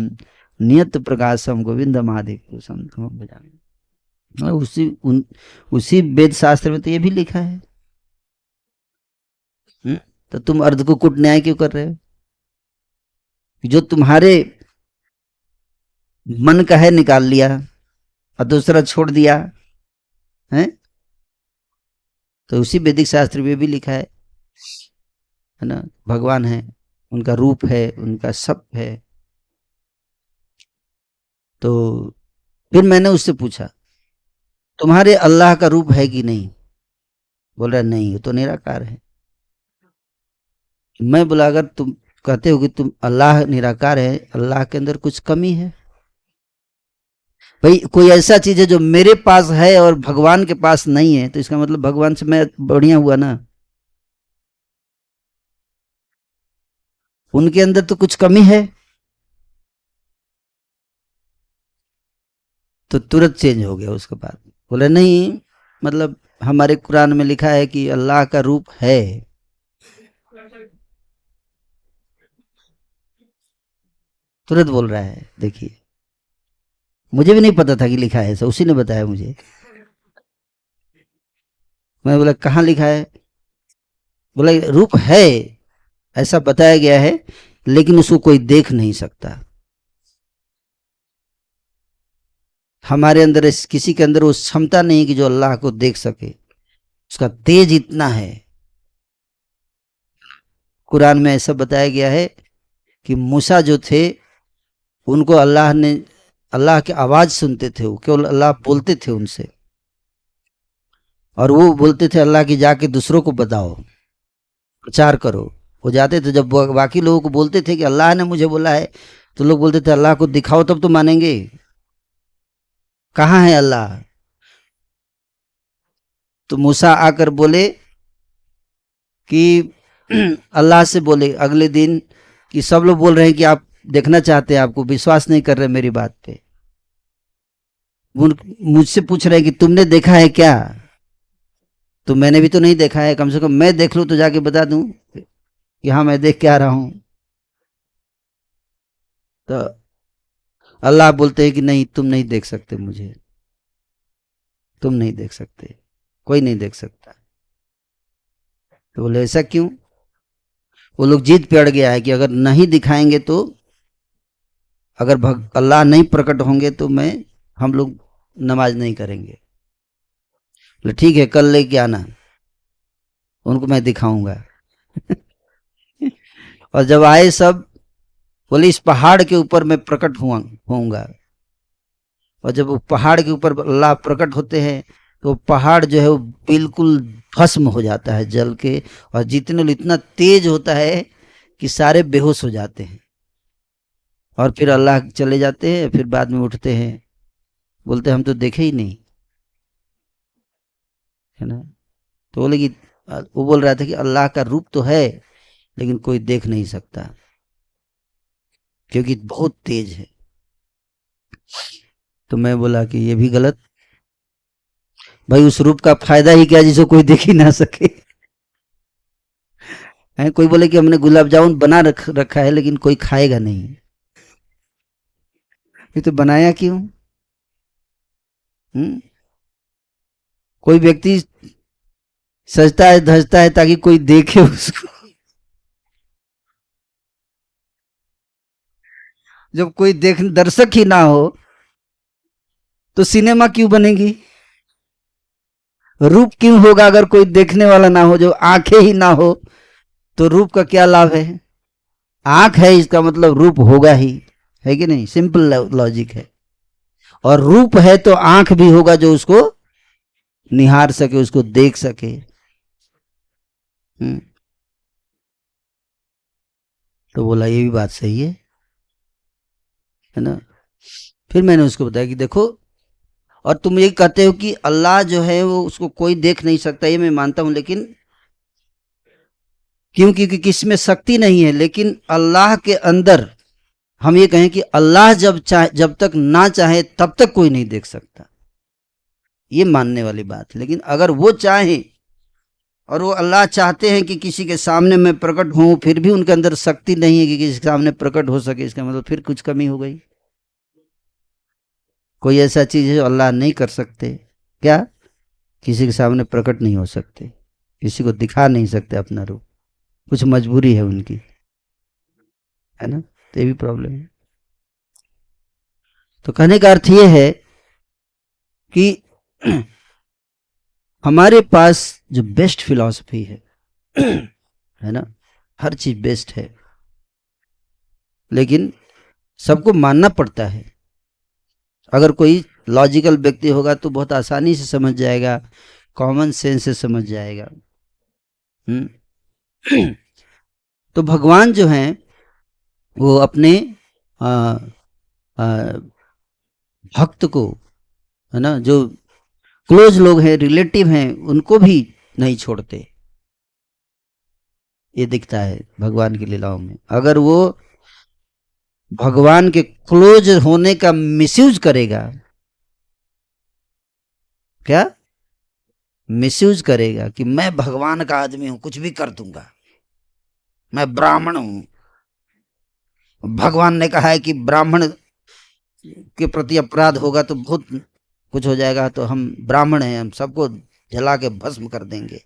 नियत प्रकाशम गोविंदम आदि पुरुषम तमहम भजामि। उसी वेद शास्त्र में तो ये भी लिखा है। तो तुम अर्ध को कुट न्याय क्यों कर रहे हो? जो तुम्हारे मन का है निकाल लिया और दूसरा छोड़ दिया है। तो उसी वैदिक शास्त्र में भी लिखा है ना, भगवान है, उनका रूप है, उनका सब है। तो फिर मैंने उससे पूछा तुम्हारे अल्लाह का रूप है कि नहीं? बोल रहा नहीं, वो तो निराकार है। मैं बोला अगर तुम कहते हो कि तुम अल्लाह निराकार है, अल्लाह के अंदर कुछ कमी है? भाई कोई ऐसा चीज है जो मेरे पास है और भगवान के पास नहीं है, तो इसका मतलब भगवान से मैं बढ़िया हुआ ना। उनके अंदर तो कुछ कमी है। तो तुरंत चेंज हो गया उसके बाद। बोले नहीं, मतलब हमारे कुरान में लिखा है कि अल्लाह का रूप है। तुरंत बोल रहा है। देखिए मुझे भी नहीं पता था कि लिखा है ऐसा, उसी ने बताया मुझे। मैं बोला कहाँ लिखा है? बोला रूप है, ऐसा बताया गया है, लेकिन उसको कोई देख नहीं सकता। हमारे अंदर किसी के अंदर वो क्षमता नहीं कि जो अल्लाह को देख सके, उसका तेज इतना है। कुरान में ऐसा बताया गया है कि मूसा जो थे उनको अल्लाह की आवाज सुनते थे, वो केवल अल्लाह बोलते थे उनसे, और वो बोलते थे अल्लाह की जाके दूसरों को बताओ, प्रचार करो। वो जाते थे, जब बाकी लोगों को बोलते थे कि अल्लाह ने मुझे बोला है, तो लोग बोलते थे अल्लाह को दिखाओ तब तो मानेंगे, कहाँ है अल्लाह? तो मूसा आकर बोले कि अल्लाह से बोले अगले दिन कि सब लोग बोल रहे हैं कि आप देखना चाहते हैं, आपको विश्वास नहीं कर रहे मेरी बात पे। मुझसे पूछ रहे हैं कि तुमने देखा है क्या? तो मैंने भी तो नहीं देखा है, कम से कम मैं देख लूं तो जाके बता दूं कि हाँ मैं देख के आ रहा हूं। तो अल्लाह बोलते हैं कि नहीं, तुम नहीं देख सकते मुझे, तुम नहीं देख सकते, कोई नहीं देख सकता। तो बोले ऐसा क्यों? वो लोग जीत पे अड़ गया है कि अगर नहीं दिखाएंगे तो, अगर अल्लाह नहीं प्रकट होंगे तो हम लोग नमाज नहीं करेंगे। बोले ठीक है, कल लेके आना, उनको मैं दिखाऊंगा। और जब आए सब, बोले इस पहाड़ के ऊपर मैं प्रकट होऊंगा। और जब वो पहाड़ के ऊपर अल्लाह प्रकट होते हैं तो पहाड़ जो है वो बिल्कुल भस्म हो जाता है जल के, और इतना तेज होता है कि सारे बेहोश हो जाते हैं। और फिर अल्लाह चले जाते हैं, फिर बाद में उठते हैं, बोलते हम तो देखे ही नहीं, है ना। तो बोले कि वो बोल रहा था कि अल्लाह का रूप तो है लेकिन कोई देख नहीं सकता क्योंकि बहुत तेज है। तो मैं बोला कि ये भी गलत। भाई उस रूप का फायदा ही क्या जिसको कोई देख ही ना सके। है कोई बोले कि हमने गुलाब जामुन बना रखा है लेकिन कोई खाएगा नहीं, ये तो बनाया क्यों? कोई व्यक्ति सजता है धजता है ताकि कोई देखे उसको। जब कोई दर्शक ही ना हो तो सिनेमा क्यों बनेगी? रूप क्यों होगा अगर कोई देखने वाला ना हो? जो आंखें ही ना हो तो रूप का क्या लाभ है? आंख है इसका मतलब रूप होगा ही, है कि नहीं? सिंपल लॉजिक है। और रूप है तो आंख भी होगा जो उसको निहार सके, उसको देख सके। तो बोला ये भी बात सही है ना। फिर मैंने उसको बताया कि देखो, और तुम ये कहते हो कि अल्लाह जो है वो उसको कोई देख नहीं सकता, ये मैं मानता हूं, लेकिन क्यों? क्योंकि किसमें शक्ति नहीं है। लेकिन अल्लाह के अंदर हम ये कहें कि अल्लाह जब तक ना चाहे तब तक कोई नहीं देख सकता, ये मानने वाली बात। लेकिन अगर वो चाहे और वो अल्लाह चाहते हैं कि किसी के सामने मैं प्रकट हूं, फिर भी उनके अंदर शक्ति नहीं है कि किसी के सामने प्रकट हो सके, इसका मतलब फिर कुछ कमी हो गई। कोई ऐसा चीज है जो अल्लाह नहीं कर सकते क्या? किसी के सामने प्रकट नहीं हो सकते, किसी को दिखा नहीं सकते अपना रूप, कुछ मजबूरी है उनकी, है ना? तो ये भी प्रॉब्लम है। तो कहने का अर्थ ये है कि हमारे पास जो बेस्ट फिलॉसफी है ना, हर चीज बेस्ट है, लेकिन सबको मानना पड़ता है। अगर कोई लॉजिकल व्यक्ति होगा तो बहुत आसानी से समझ जाएगा, कॉमन सेंस से समझ जाएगा। तो भगवान जो हैं वो अपने आ, आ, भक्त को, है ना, जो क्लोज लोग हैं, रिलेटिव हैं, उनको भी नहीं छोड़ते। ये दिखता है भगवान की लीलाओं में। अगर वो भगवान के क्लोज होने का मिसयूज करेगा, क्या मिसयूज करेगा कि मैं भगवान का आदमी हूं, कुछ भी कर दूंगा, मैं ब्राह्मण हूं, भगवान ने कहा है कि ब्राह्मण के प्रति अपराध होगा तो बहुत कुछ हो जाएगा, तो हम ब्राह्मण हैं, हम सबको जला के भस्म कर देंगे,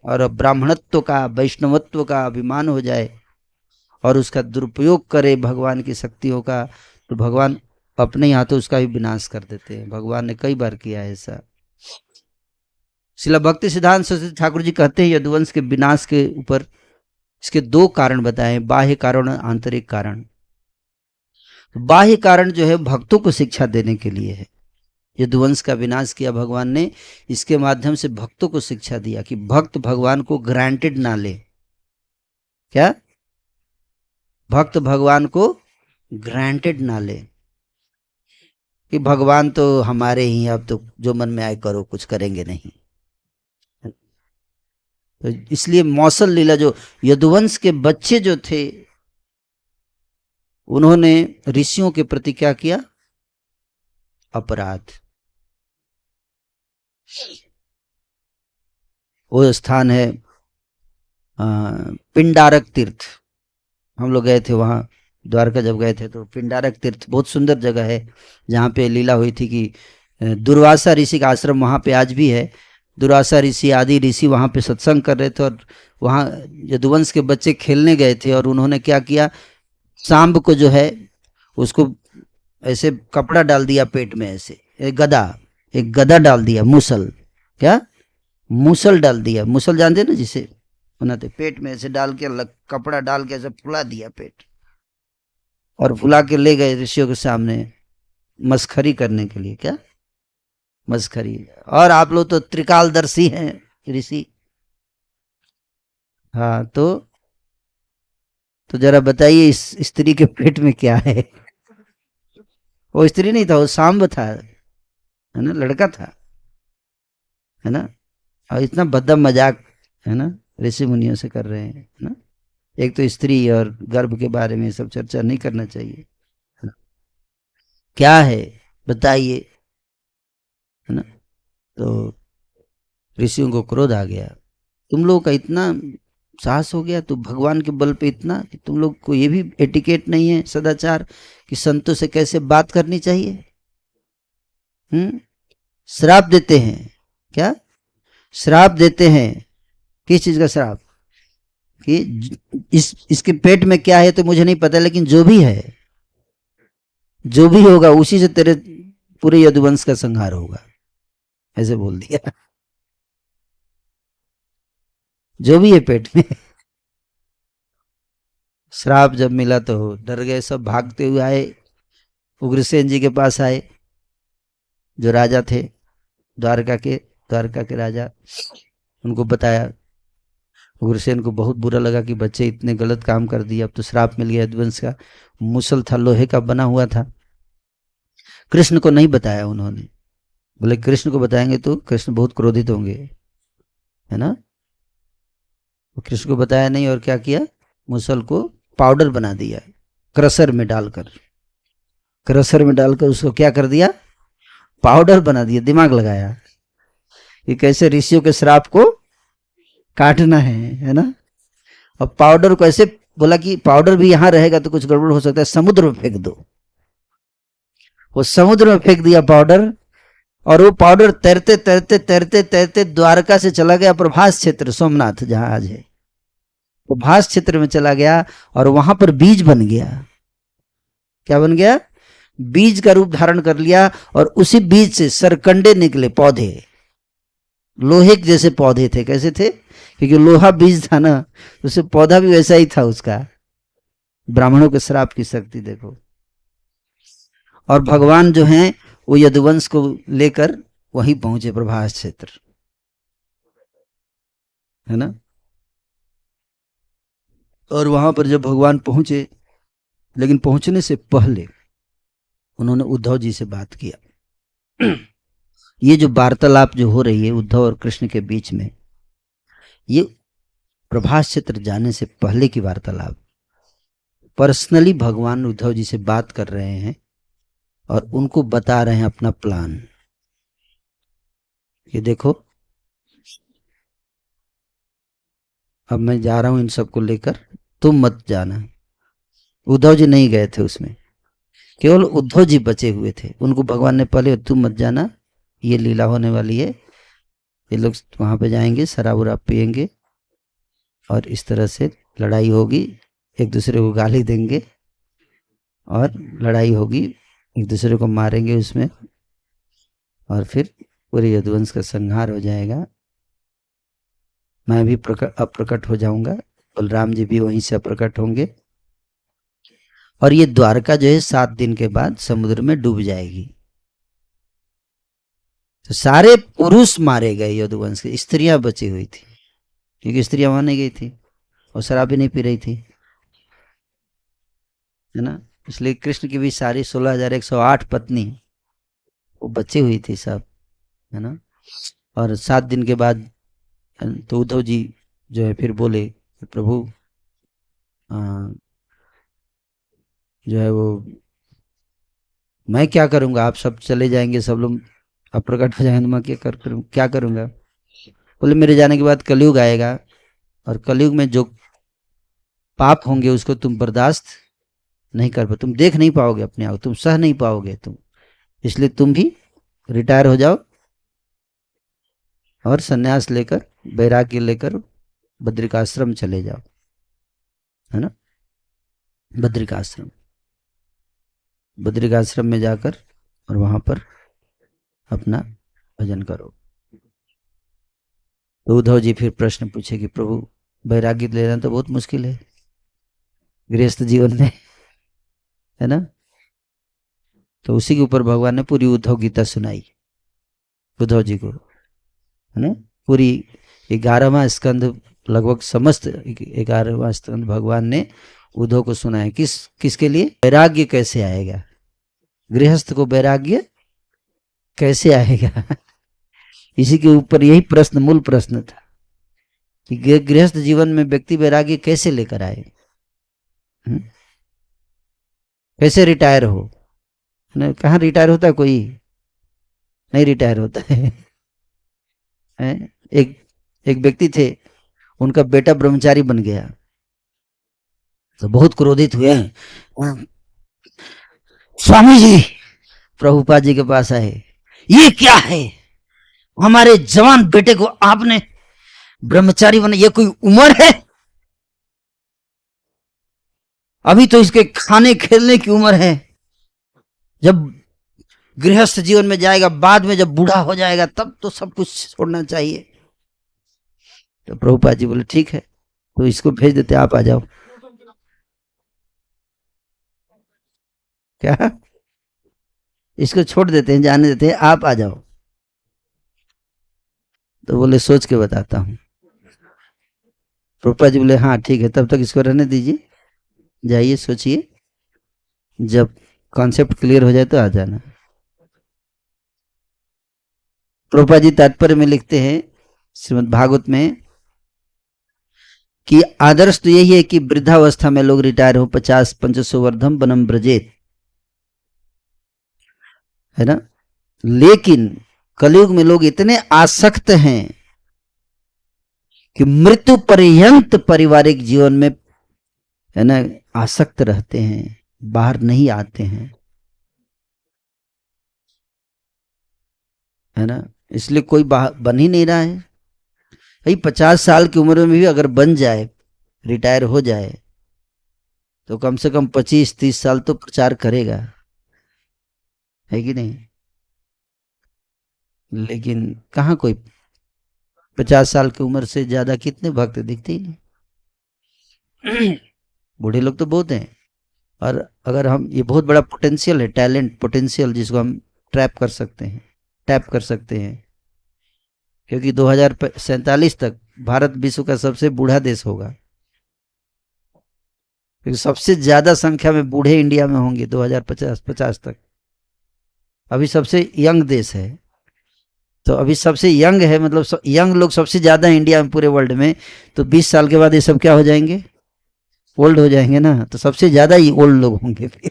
और ब्राह्मणत्व का, वैष्णवत्व का अभिमान हो जाए और उसका दुरुपयोग करे भगवान की शक्तियों का, तो भगवान अपने ही हाथों उसका भी विनाश कर देते हैं। भगवान ने कई बार किया है ऐसा। श्रील भक्ति सिद्धांत सरस्वती ठाकुर जी कहते हैं यदुवंश के विनाश के ऊपर इसके दो कारण बताए, बाह्य कारण और आंतरिक कारण। बाह्य कारण जो है भक्तों को शिक्षा देने के लिए है। यदुवंश का विनाश किया भगवान ने, इसके माध्यम से भक्तों को शिक्षा दिया कि भक्त भगवान को ग्रांटेड ना ले। क्या? भक्त भगवान को ग्रांटेड ना ले कि भगवान तो हमारे ही, अब तो जो मन में आए करो, कुछ करेंगे नहीं। तो इसलिए मौसल लीला, जो यदुवंश के बच्चे जो थे, उन्होंने ऋषियों के प्रति क्या किया? अपराध। वो स्थान है पिंडारक तीर्थ। हम लोग गए थे वहाँ, द्वारका जब गए थे, तो पिंडारक तीर्थ बहुत सुंदर जगह है, जहाँ पे लीला हुई थी कि दुर्वासा ऋषि का आश्रम वहाँ पे आज भी है। दुर्वासा ऋषि आदि ऋषि वहाँ पे सत्संग कर रहे थे, और वहाँ यदुवंश के बच्चे खेलने गए थे, और उन्होंने क्या किया, सांब को जो है उसको ऐसे कपड़ा डाल दिया पेट में, ऐसे एक गदा डाल दिया, मूसल, क्या मूसल डाल दिया, मूसल जानते ना जिसे, बनाते पेट में ऐसे डाल के, कपड़ा डाल के ऐसे फुला दिया पेट, और फुला के ले गए ऋषियों के सामने मस्खरी करने के लिए। क्या मस्खरी? और आप लोग तो त्रिकालदर्शी हैं ऋषि। हाँ, तो जरा बताइए इस स्त्री के पेट में क्या है? वो स्त्री नहीं था, वो सांब था, है ना, लड़का था, है ना। और इतना भद्दा मजाक, है ना, ऋषि मुनियों से कर रहे हैं, है ना। एक तो स्त्री और गर्भ के बारे में सब चर्चा नहीं करना चाहिए, है ना? क्या है बताइए, है ना। तो ऋषियों को क्रोध आ गया, तुम लोगों का इतना साहस हो गया तो भगवान के बल पे इतना कि तुम लोग को ये भी एटिकेट नहीं है, सदाचार, कि संतों से कैसे बात करनी चाहिए। श्राप देते हैं। क्या श्राप देते हैं? किस चीज का श्राप? कि इसके पेट में क्या है तो मुझे नहीं पता, लेकिन जो भी है, जो भी होगा उसी से तेरे पूरे यदुवंश का संहार होगा, ऐसे बोल दिया। जो भी है पेट में, श्राप जब मिला तो डर गए सब, भागते हुए आए, उग्रसेन जी के पास आए, जो राजा थे द्वारका के राजा। उनको बताया। उग्रसेन को बहुत बुरा लगा कि बच्चे इतने गलत काम कर दिए, अब तो श्राप मिल गया। यदुवंश का मुसल था, लोहे का बना हुआ था। कृष्ण को नहीं बताया उन्होंने, बोले कृष्ण को बताएंगे तो कृष्ण बहुत क्रोधित होंगे, है ना। तो कृष्ण को बताया नहीं, और क्या किया, मुसल को पाउडर बना दिया, क्रशर में डालकर उसको क्या कर दिया, पाउडर बना दिया। दिमाग लगाया कि कैसे ऋषियों के श्राप को काटना है ना। और पाउडर को ऐसे बोला कि पाउडर भी यहां रहेगा तो कुछ गड़बड़ हो सकता है, समुद्र में फेंक दो। वो समुद्र में फेंक दिया पाउडर, और वो पाउडर तैरते तैरते तैरते तैरते द्वारका से चला गया प्रभास क्षेत्र, सोमनाथ जहां आज है, प्रभास क्षेत्र में चला गया, और वहां पर बीज बन गया। क्या बन गया, बीज का रूप धारण कर लिया, और उसी बीज से सरकंडे निकले, पौधे, लोहे के जैसे पौधे थे। कैसे थे, क्योंकि लोहा बीज था ना, उससे पौधा भी वैसा ही था उसका। ब्राह्मणों के श्राप की शक्ति देखो। और भगवान जो हैं वो यदुवंश को लेकर वहीं पहुंचे, प्रभास क्षेत्र, है ना। और वहां पर जब भगवान पहुंचे, लेकिन पहुंचने से पहले उन्होंने उद्धव जी से बात किया। ये जो वार्तालाप जो हो रही है उद्धव और कृष्ण के बीच में, ये प्रभास क्षेत्र जाने से पहले की वार्तालाप। पर्सनली भगवान उद्धव जी से बात कर रहे हैं और उनको बता रहे हैं अपना प्लान। ये देखो, अब मैं जा रहा हूं इन सबको लेकर, तुम मत जाना। उद्धव जी नहीं गए थे उसमें, केवल उद्धव जी बचे हुए थे। उनको भगवान ने पहले, तुम मत जाना, ये लीला होने वाली है, ये लोग वहां पे जाएंगे, शराब वराब पियेंगे, और इस तरह से लड़ाई होगी, एक दूसरे को गाली देंगे, और लड़ाई होगी, एक दूसरे को मारेंगे उसमें, और फिर पूरे यदुवंश का संहार हो जाएगा। मैं भी अप्रकट हो जाऊंगा, बलराम जी भी वहीं से अप्रकट होंगे, और ये द्वारका जो है 7 दिन के बाद समुद्र में डूब जाएगी। तो सारे पुरुष मारे गए यदुवंश के, स्त्रियां बची हुई थी, क्योंकि स्त्रियां वहां नहीं गई थी और शराब भी नहीं पी रही थी, है ना। इसलिए कृष्ण की भी सारी 16,108 पत्नी वो बची हुई थी सब, है ना। और 7 दिन के बाद तो उद्धव जी जो है फिर बोले, प्रभु जो है वो मैं क्या करूंगा, आप सब चले जाएंगे, सब लोग अप्रकट हो जाएंगे, तो मैं क्या करूंगा। बोले मेरे जाने के बाद कलयुग आएगा, और कलयुग में जो पाप होंगे उसको तुम बर्दाश्त नहीं कर पाओगे, तुम देख नहीं पाओगे अपने आप, तुम सह नहीं पाओगे तुम, इसलिए तुम भी रिटायर हो जाओ और सन्यास लेकर, वैराग्य लेकर बद्रिकाश्रम चले जाओ, है ना। बद्रिकाश्रम में जाकर और वहां पर अपना भजन करो। तो उद्धव जी फिर प्रश्न पूछे कि प्रभु वैराग्य लेना तो बहुत मुश्किल है गृहस्थ जीवन में, है ना। तो उसी के ऊपर भगवान ने पूरी उद्धव गीता सुनाई उद्धव जी को, है ना। पूरी 11वां स्कंद, लगभग समस्त 11वां स्कंद भगवान ने उद्धव को सुनाया। किसके लिए, वैराग्य कैसे आएगा, गृहस्थ को वैराग्य कैसे आएगा। इसी के ऊपर यही प्रश्न, मूल प्रश्न था कि गृहस्थ जीवन में व्यक्ति वैराग्य कैसे लेकर आए, कैसे रिटायर हो। कहाँ रिटायर होता है, कोई नहीं रिटायर होता है। एक व्यक्ति थे, उनका बेटा ब्रह्मचारी बन गया, तो बहुत क्रोधित हुए, स्वामी जी प्रभुपाद जी के पास आए, ये क्या है, हमारे जवान बेटे को आपने ब्रह्मचारी बना, ये कोई उम्र है, अभी तो इसके खाने खेलने की उम्र है, जब गृहस्थ जीवन में जाएगा, बाद में जब बूढ़ा हो जाएगा तब तो सब कुछ छोड़ना चाहिए। तो प्रभुपाद जी बोले ठीक है, तो इसको भेज देते, आप आ जाओ। क्या इसको छोड़ देते हैं, जाने देते हैं, आप आ जाओ। तो बोले सोच के बताता हूँ। प्रभुपाद जी बोले हाँ ठीक है, तब तक इसको रहने दीजिए, जाइए सोचिए, जब कॉन्सेप्ट क्लियर हो जाए तो आ जाना। प्रभुपाद जी तात्पर्य में लिखते हैं श्रीमद् भागवत में कि आदर्श तो यही है कि वृद्धावस्था में लोग रिटायर हो, 50 पंचसो वर्धम वनम ब्रजेत, है ना। लेकिन कलयुग में लोग इतने आसक्त हैं कि मृत्यु पर्यंत पारिवारिक जीवन में, है ना, आसक्त रहते हैं, बाहर नहीं आते हैं, है ना। इसलिए कोई बन ही नहीं रहा है भाई। 50 साल की उम्र में भी अगर बन जाए, रिटायर हो जाए, तो कम से कम 25-30 साल तो प्रचार करेगा, है कि नहीं। लेकिन कहाँ कोई 50 साल की उम्र से ज्यादा कितने भक्त दिखते ही नहीं। बूढ़े लोग तो बहुत हैं। और अगर हम, ये बहुत बड़ा पोटेंशियल है, टैलेंट पोटेंशियल, जिसको हम ट्रैप कर सकते हैं, टैप कर सकते हैं, क्योंकि 2047 तक भारत विश्व का सबसे बूढ़ा देश होगा, क्योंकि सबसे ज्यादा संख्या में बूढ़े इंडिया में होंगे 2050 तक। अभी सबसे यंग देश है, तो अभी सबसे यंग है, मतलब यंग लोग सबसे ज्यादा इंडिया में पूरे वर्ल्ड में। तो 20 साल के बाद ये सब क्या हो जाएंगे, ओल्ड हो जाएंगे ना, तो सबसे ज्यादा ही ओल्ड लोग होंगे फिर।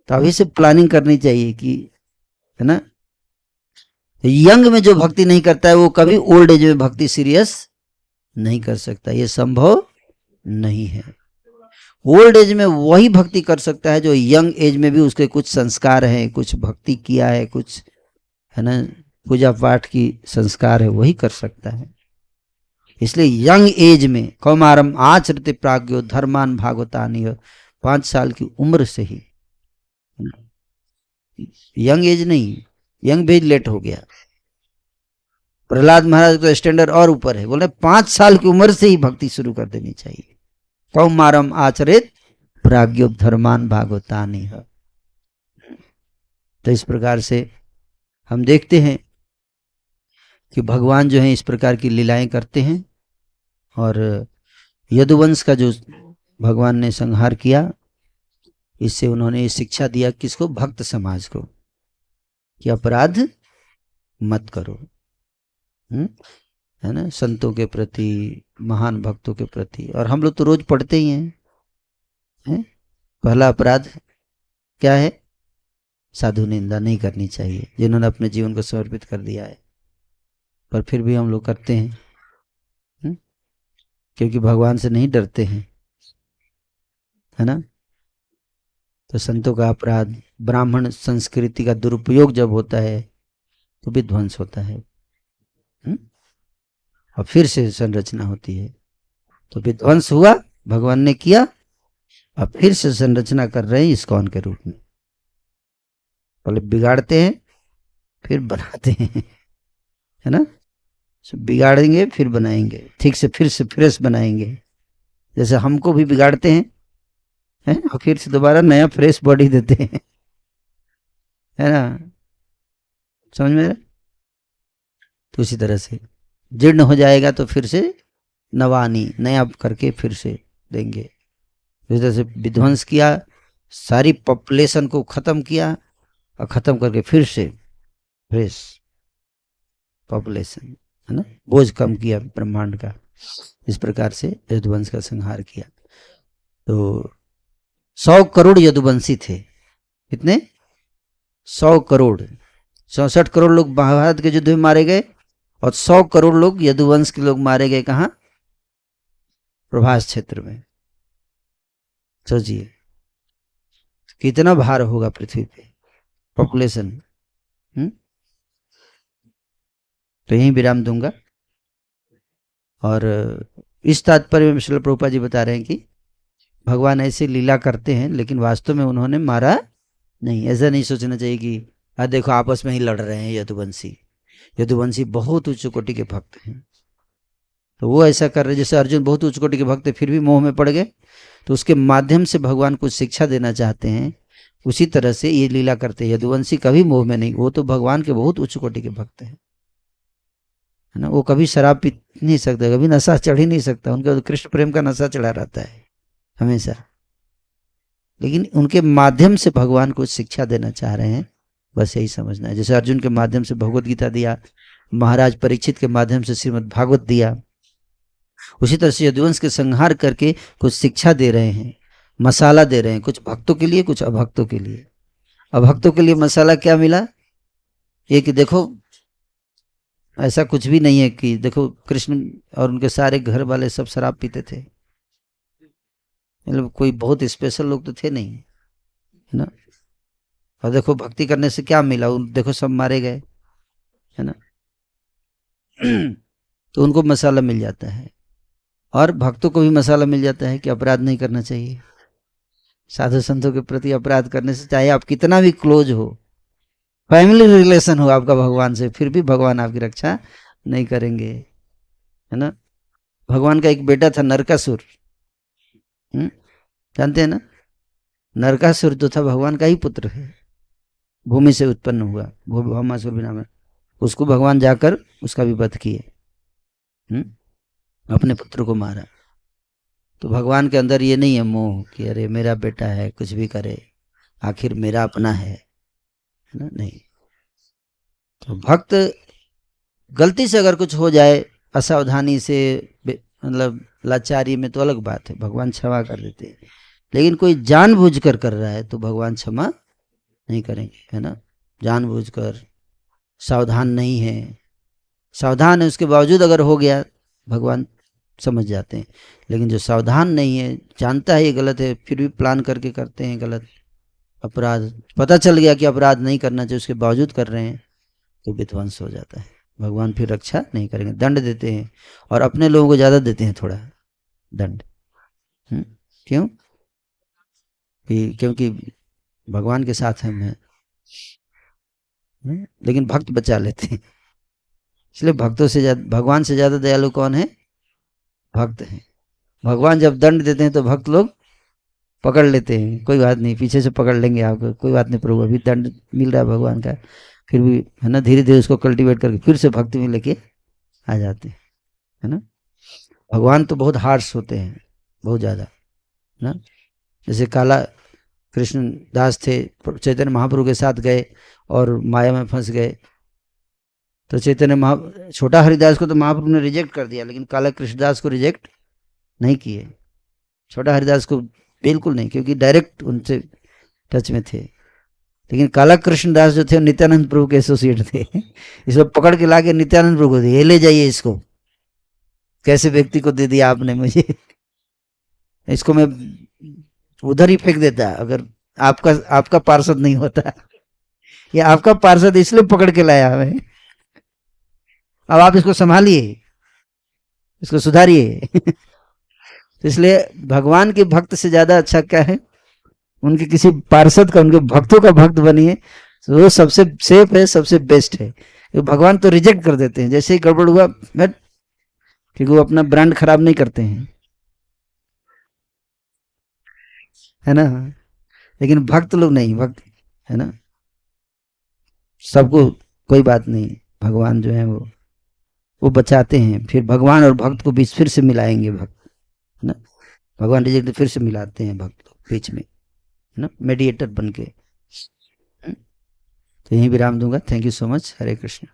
तो अभी से प्लानिंग करनी चाहिए कि, है ना, यंग में जो भक्ति नहीं करता है वो कभी ओल्ड एज में भक्ति सीरियस नहीं कर सकता, ये संभव नहीं है। ओल्ड एज में वही भक्ति कर सकता है जो यंग एज में भी उसके कुछ संस्कार हैं, कुछ भक्ति किया है, कुछ, है ना, पूजा पाठ की संस्कार है, वही कर सकता है। इसलिए यंग एज में कौमारम आचरते प्राज्ञो धर्मान भागवतानि, 5 साल की उम्र से ही, यंग एज नहीं, यंग भी लेट हो गया। प्रहलाद महाराज तो स्टैंडर्ड और ऊपर है, बोले 5 साल की उम्र से ही भक्ति शुरू कर देनी चाहिए। कौमारम आचरित प्राज्ञो धर्मान भागवतानि। तो इस प्रकार से हम देखते हैं कि भगवान जो है इस प्रकार की लीलाएं करते हैं। और यदुवंश का जो भगवान ने संहार किया, इससे उन्होंने शिक्षा दिया किसको, भक्त समाज को, कि अपराध मत करो, है ना, संतों के प्रति, महान भक्तों के प्रति। और हम लोग तो रोज पढ़ते ही हैं? पहला अपराध क्या है, साधु निंदा नहीं करनी चाहिए, जिन्होंने अपने जीवन को समर्पित कर दिया है। पर फिर भी हम लोग करते हैं, क्योंकि भगवान से नहीं डरते हैं, है ना। तो संतों का अपराध, ब्राह्मण संस्कृति का दुरुपयोग जब होता है तो विध्वंस होता है, और फिर से संरचना होती है। तो विध्वंस हुआ, भगवान ने किया, अब फिर से संरचना कर रहे हैं इस्कॉन के रूप में। पहले बिगाड़ते हैं फिर बनाते हैं, है ना। बिगाड़ेंगे फिर बनाएंगे, ठीक से फिर से फ्रेश बनाएंगे। जैसे हमको भी बिगाड़ते हैं, और फिर से दोबारा नया फ्रेश बॉडी देते हैं, है ना, समझ में आ रहा? तो उसी तरह से जीर्ण हो जाएगा तो फिर से नवानी, नया करके फिर से देंगे। इस तरह से विध्वंस किया, सारी पॉपुलेशन को खत्म किया, और खत्म करके फिर से फ्रेश पॉपुलेशन, है ना, बोझ कम किया ब्रह्मांड का। इस प्रकार से यदुवंश का संहार किया। तो 100 करोड़ यदुवंशी थे। कितने? 100 करोड़। 64 करोड़ लोग महाभारत के युद्ध में मारे गए, और 100 करोड़ लोग यदुवंश के लोग मारे गए। कहाँ? प्रभास क्षेत्र में। सोचिए कितना भार होगा पृथ्वी पे पॉपुलेशन। तो यहीं विराम दूंगा। और इस तात्पर्य में श्रील प्रभुपाद जी बता रहे हैं कि भगवान ऐसे लीला करते हैं, लेकिन वास्तव में उन्होंने मारा नहीं। ऐसा नहीं सोचना चाहिए कि देखो आपस में ही लड़ रहे हैं यदुवंशी। यदुवंशी बहुत उच्च कोटि के भक्त हैं, तो वो ऐसा कर रहे, जैसे अर्जुन बहुत उच्च कोटि के भक्त थे फिर भी मोह में पड़ गए, तो उसके माध्यम से भगवान कुछ शिक्षा देना चाहते हैं। उसी तरह से ये लीला करते हैं। यदुवंशी कभी मोह में नहीं, वो तो भगवान के बहुत उच्च कोटि के भक्त हैं, है ना। वो कभी शराब पी नहीं सकते, कभी नशा चढ़ ही नहीं सकता, उनका कृष्ण प्रेम का नशा चढ़ा रहता है हमेशा। लेकिन उनके माध्यम से भगवान को शिक्षा देना चाह रहे हैं, बस यही समझना है। जैसे अर्जुन के माध्यम से भगवत गीता दिया, महाराज परीक्षित के माध्यम से श्रीमद् भागवत दिया, उसी तरह से यदुवंश के संहार करके कुछ शिक्षा दे रहे हैं, मसाला दे रहे हैं, कुछ भक्तों के लिए, कुछ अभक्तों के लिए। अभक्तों के लिए मसाला क्या मिला, ये कि देखो ऐसा कुछ भी नहीं है कि देखो कृष्ण और उनके सारे घर वाले सब शराब पीते थे, मतलब कोई बहुत स्पेशल लोग तो थे नहीं, है ना। और देखो भक्ति करने से क्या मिला, देखो सब मारे गए, है ना। तो उनको मसाला मिल जाता है, और भक्तों को भी मसाला मिल जाता है कि अपराध नहीं करना चाहिए। साधु संतों के प्रति अपराध करने से, चाहे आप कितना भी क्लोज हो, फैमिली रिलेशन हो आपका भगवान से, फिर भी भगवान आपकी रक्षा नहीं करेंगे, है ना। भगवान का एक बेटा था नरकासुर, जानते हैं ना। नरकासुर जो था भगवान का ही पुत्र है, भूमि से उत्पन्न हुआ, भौमासुर बिना में, उसको भगवान जाकर उसका भी वध किए, अपने पुत्र को मारा। तो भगवान के अंदर ये नहीं है मोह कि अरे मेरा बेटा है कुछ भी करे, आखिर मेरा अपना है ना, नहीं। तो भक्त गलती से अगर कुछ हो जाए, असावधानी से, मतलब लाचारी में, तो अलग बात है, भगवान क्षमा कर देते हैं। लेकिन कोई जानबूझकर कर रहा है तो भगवान क्षमा नहीं करेंगे, है ना। जानबूझकर सावधान नहीं है, सावधान है उसके बावजूद अगर हो गया, भगवान समझ जाते हैं। लेकिन जो सावधान नहीं है, जानता है ये गलत है, फिर भी प्लान करके करते हैं गलत अपराध, पता चल गया कि अपराध नहीं करना चाहिए, उसके बावजूद कर रहे हैं, तो विध्वंस हो जाता है। भगवान फिर रक्षा नहीं करेंगे, दंड देते हैं, और अपने लोगों को ज़्यादा देते हैं थोड़ा दंड। क्यों? क्योंकि भगवान के साथ हम हैं, लेकिन भक्त बचा लेते हैं। इसलिए भक्तों से ज़्यादा, भगवान से ज़्यादा दयालु कौन है? भक्त हैं। भगवान जब दंड देते हैं तो भक्त लोग पकड़ लेते हैं, कोई बात नहीं, पीछे से पकड़ लेंगे आपको, कोई बात नहीं प्रभु, अभी दंड मिल रहा है भगवान का, फिर भी, है ना, धीरे धीरे उसको कल्टीवेट करके फिर से भक्ति में लेके आ जाते हैं, है ना। भगवान तो बहुत हार्श होते हैं, बहुत ज़्यादा, है ना। जैसे काला कृष्ण दास थे, चैतन्य महाप्रभु के साथ गए और माया में फंस गए, तो चैतन्य छोटा हरिदास को तो महाप्रभु ने रिजेक्ट कर दिया, लेकिन काला कृष्णदास को रिजेक्ट नहीं किए। छोटा हरिदास को बिल्कुल नहीं, क्योंकि डायरेक्ट उनसे टच में थे। लेकिन काला कृष्णदास जो थे नित्यानंद प्रभु के एसोसिएट थे। इसको पकड़ के लाके नित्यानंद प्रभु को दिए, ये ले जाइए इसको, कैसे व्यक्ति को दे दिया आपने मुझे, इसको मैं उधर ही फेंक देता अगर आपका पार्षद नहीं होता। ये आपका पार्षद इसलिए पकड़ के लाया हमें, अब आप इसको संभालिए, इसको सुधारिए। तो इसलिए भगवान के भक्त से ज्यादा अच्छा क्या है, उनके किसी पार्षद का, उनके भक्तों का भक्त बनिए, तो वो सबसे सेफ है, सबसे बेस्ट है। भगवान तो रिजेक्ट कर देते हैं, जैसे ही गड़बड़ हुआ, क्योंकि वो अपना ब्रांड खराब नहीं करते हैं, है ना। लेकिन भक्त लोग नहीं, भक्त, है ना, सबको कोई बात नहीं, भगवान जो है वो बचाते हैं। फिर भगवान और भक्त को बीच फिर से मिलाएंगे, भक्त, है ना, भगवान रिजेक्ट फिर से मिलाते हैं भक्त बीच में, है ना, मेडिएटर बन के। तो यहीं विराम दूंगा। Thank you so much. Hare Krishna.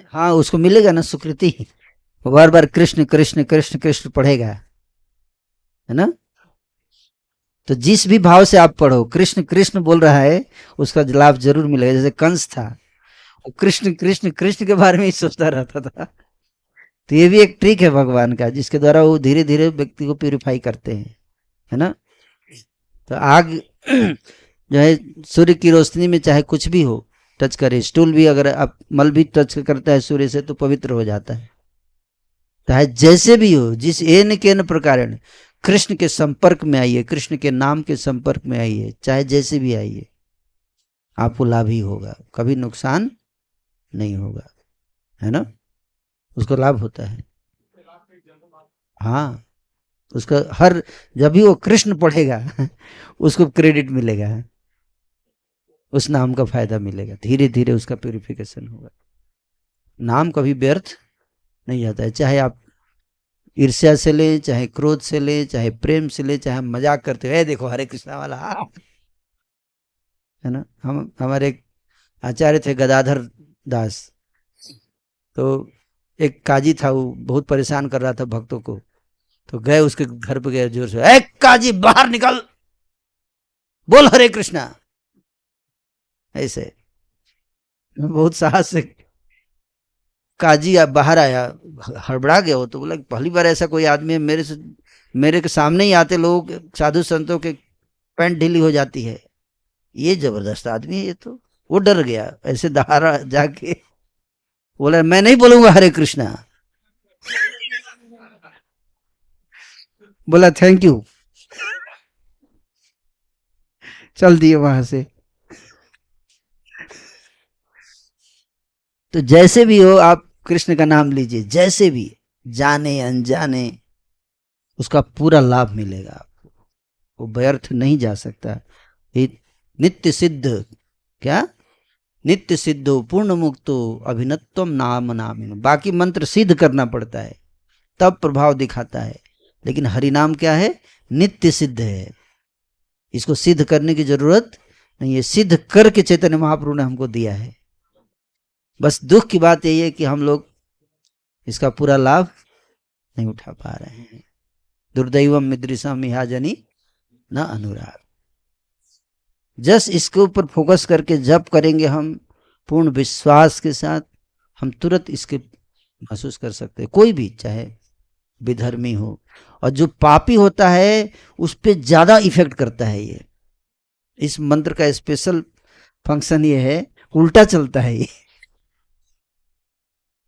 हाँ, उसको मिलेगा ना सुकृति, बार बार कृष्ण कृष्ण कृष्ण कृष्ण पढ़ेगा, है ना। तो जिस भी भाव से आप पढ़ो, कृष्ण कृष्ण बोल रहा है, उसका लाभ जरूर मिलेगा। जैसे कंस था, वो कृष्ण कृष्ण कृष्ण के बारे में ही सोचता रहता था। तो ये भी एक ट्रिक है भगवान का, जिसके द्वारा वो धीरे धीरे व्यक्ति को प्यूरिफाई करते हैं, है ना। तो आग जो है सूर्य की रोशनी में चाहे कुछ भी हो टच करे, स्टूल भी अगर आप मल भी टच करता है सूर्य से तो पवित्र हो जाता है। चाहे जैसे भी हो, जिस एन के न प्रकार कृष्ण के संपर्क में आइए, कृष्ण के नाम के संपर्क में आइए, चाहे जैसे भी आइए, आपको लाभ ही होगा, कभी नुकसान नहीं होगा, है ना। उसको लाभ होता है। हाँ, उसका हर जब भी वो कृष्ण पढ़ेगा उसको क्रेडिट मिलेगा, उस नाम का फायदा मिलेगा, धीरे धीरे उसका प्यूरिफिकेशन होगा। नाम कभी व्यर्थ नहीं जाता है, चाहे आप ईर्ष्या से ले, चाहे क्रोध से ले, चाहे प्रेम से ले, चाहे मजाक करते हुए देखो हरे कृष्णा वाला, है ना। हम हमारे एक आचार्य थे गदाधर दास, तो एक काजी था, वो बहुत परेशान कर रहा था भक्तों को, तो गए उसके घर पे गए, जोर से, ए काजी बाहर निकल, बोल हरे कृष्णा। ऐसे बहुत साहस से काजी बाहर आया, हड़बड़ा गया हो, तो बोला पहली बार ऐसा कोई आदमी है, मेरे के सामने ही आते लोग साधु संतों के पैंट ढीली हो जाती है, ये जबरदस्त आदमी है ये तो। वो डर गया, ऐसे दहाड़ा जाके बोला मैं नहीं बोलूंगा हरे कृष्णा। बोला थैंक यू, चल दिए वहां से। तो जैसे भी हो आप कृष्ण का नाम लीजिए, जैसे भी, जाने अनजाने, उसका पूरा लाभ मिलेगा आपको, वो व्यर्थ नहीं जा सकता। नित्य सिद्ध, क्या, नित्य सिद्धो पूर्ण मुक्तो अभिनत्वम नाम नामिनो। बाकी मंत्र सिद्ध करना पड़ता है तब प्रभाव दिखाता है, लेकिन हरिनाम क्या है, नित्य सिद्ध है, इसको सिद्ध करने की जरूरत नहीं है, सिद्ध करके चैतन्य महाप्रभु ने हमको दिया है। बस दुख की बात यही है कि हम लोग इसका पूरा लाभ नहीं उठा पा रहे हैं। दुर्दैवम मिदृशम मिहाजनी न अनुराग। जस्ट इसके ऊपर फोकस करके जप करेंगे हम पूर्ण विश्वास के साथ, हम तुरंत इसके महसूस कर सकते हैं, कोई भी चाहे विधर्मी हो। और जो पापी होता है उस पर ज्यादा इफेक्ट करता है ये, इस मंत्र का स्पेशल फंक्शन ये है, उल्टा चलता है ये।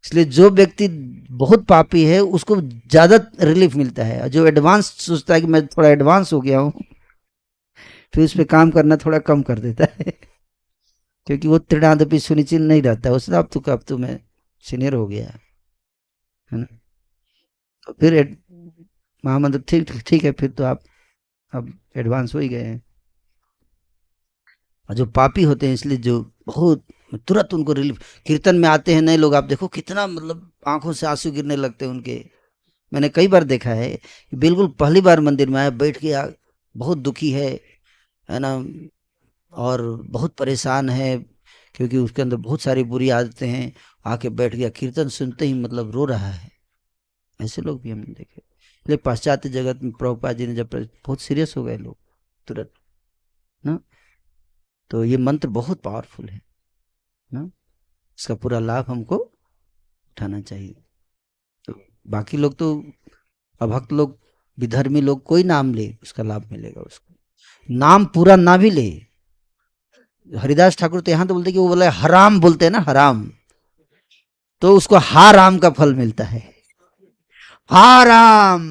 इसलिए जो व्यक्ति बहुत पापी है उसको ज्यादा रिलीफ मिलता है, जो एडवांस सोचता है कि मैं थोड़ा एडवांस हो गया हूं, फिर उस पर काम करना थोड़ा कम कर देता है, क्योंकि वो त्रिणादपि सुनिश्चित नहीं रहता है, उसने अब तो मैं सीनियर हो गया, है ना। तो फिर महामंत्र ठीक है, फिर तो आप अब एडवांस हो ही गए हैं। और जो पापी होते हैं, इसलिए जो बहुत तुरंत उनको रिलीफ, कीर्तन में आते हैं नए लोग, आप देखो कितना मतलब आंखों से आंसू गिरने लगते हैं उनके। मैंने कई बार देखा है, बिल्कुल पहली बार मंदिर में आया, बैठ के बहुत दुखी है ना, और बहुत परेशान है क्योंकि उसके अंदर बहुत सारी बुरी आदतें हैं, आके बैठ गया, कीर्तन सुनते ही मतलब रो रहा है। ऐसे लोग भी हमने देखे। इसलिए पाश्चात्य जगत में प्रभुपाद जी ने जब बहुत सीरियस हो गए लोग तुरंत ना, तो ये मंत्र बहुत पावरफुल है ना, इसका पूरा लाभ हमको उठाना चाहिए। तो बाकी लोग तो अभक्त लोग, विधर्मी लोग, कोई नाम ले उसका लाभ मिलेगा उसको, नाम पूरा ना भी ले। हरिदास ठाकुर तो यहां तो बोलते कि वो बोले हराम बोलते हैं ना, हराम, तो उसको हाराम का फल मिलता है, हाराम।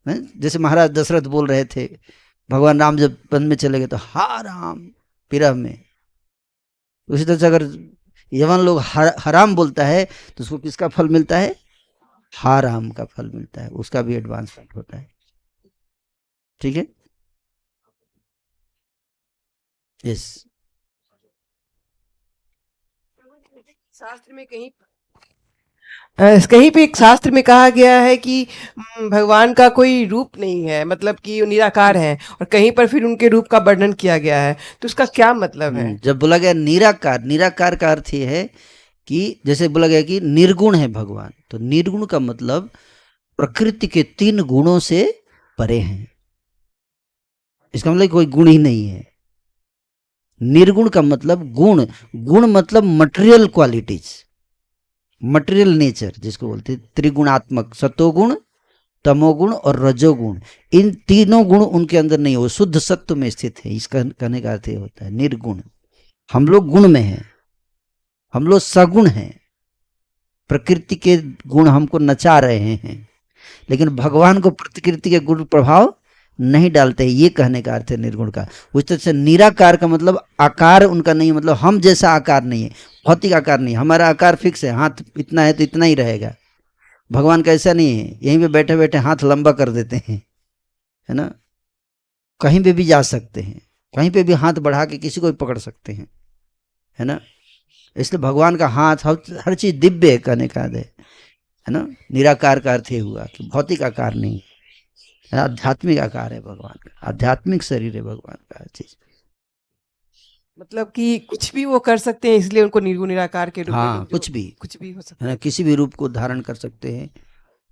जैसे महाराज दशरथ बोल रहे थे, भगवान राम जब वन में चले गए तो हाराम पिरह में, उसी तरह से अगर यवन लोग हराम बोलता है तो उसको किसका फल मिलता है, हाराम का फल मिलता है, उसका भी एडवांसमेंट होता है। ठीक है, यस। शास्त्र में कहीं पे एक शास्त्र में कहा गया है कि भगवान का कोई रूप नहीं है, मतलब कि वो निराकार है, और कहीं पर फिर उनके रूप का वर्णन किया गया है, तो उसका क्या मतलब है? जब बोला गया निराकार, निराकार का अर्थ ये है कि जैसे बोला गया कि निर्गुण है भगवान, तो निर्गुण का मतलब प्रकृति के 3 गुणों से परे हैं, इसका मतलब कोई गुण ही नहीं है। निर्गुण का मतलब गुण, गुण मतलब मटेरियल क्वालिटीज, मटेरियल नेचर जिसको बोलते हैं, त्रिगुणात्मक, सतोगुण तमोगुण और रजोगुण, इन तीनों गुण उनके अंदर नहीं, वो शुद्ध सत्व में स्थित है। इसका कहने का अर्थ ये होता है निर्गुण। हम लोग गुण में हैं, हम लोग सगुण हैं, प्रकृति के गुण हमको नचा रहे हैं, लेकिन भगवान को प्रकृति के गुण प्रभाव नहीं डालते। ये कहने का अर्थ है निर्गुण का। उस तरह से निराकार का मतलब आकार उनका नहीं, मतलब हम जैसा आकार नहीं है, भौतिक आकार नहीं। हमारा आकार फिक्स है, हाथ इतना है तो इतना ही रहेगा। भगवान का ऐसा नहीं है, यहीं पे बैठे बैठे हाथ लंबा कर देते हैं, है ना। कहीं पे भी जा सकते हैं, कहीं पे भी हाथ बढ़ा के किसी को भी पकड़ सकते हैं, है ना। इसलिए भगवान का हाथ हर चीज दिव्य है कहने का है ना। निराकार का अर्थ ये हुआ कि भौतिक आकार नहीं, आध्यात्मिक आकार है भगवान का, आध्यात्मिक शरीर है भगवान का हर चीज। मतलब कि कुछ भी वो कर सकते हैं, इसलिए उनको निर्गुण निराकार के रूप में हाँ, लोग कुछ भी हो सकता है ना, किसी भी रूप को धारण कर सकते हैं,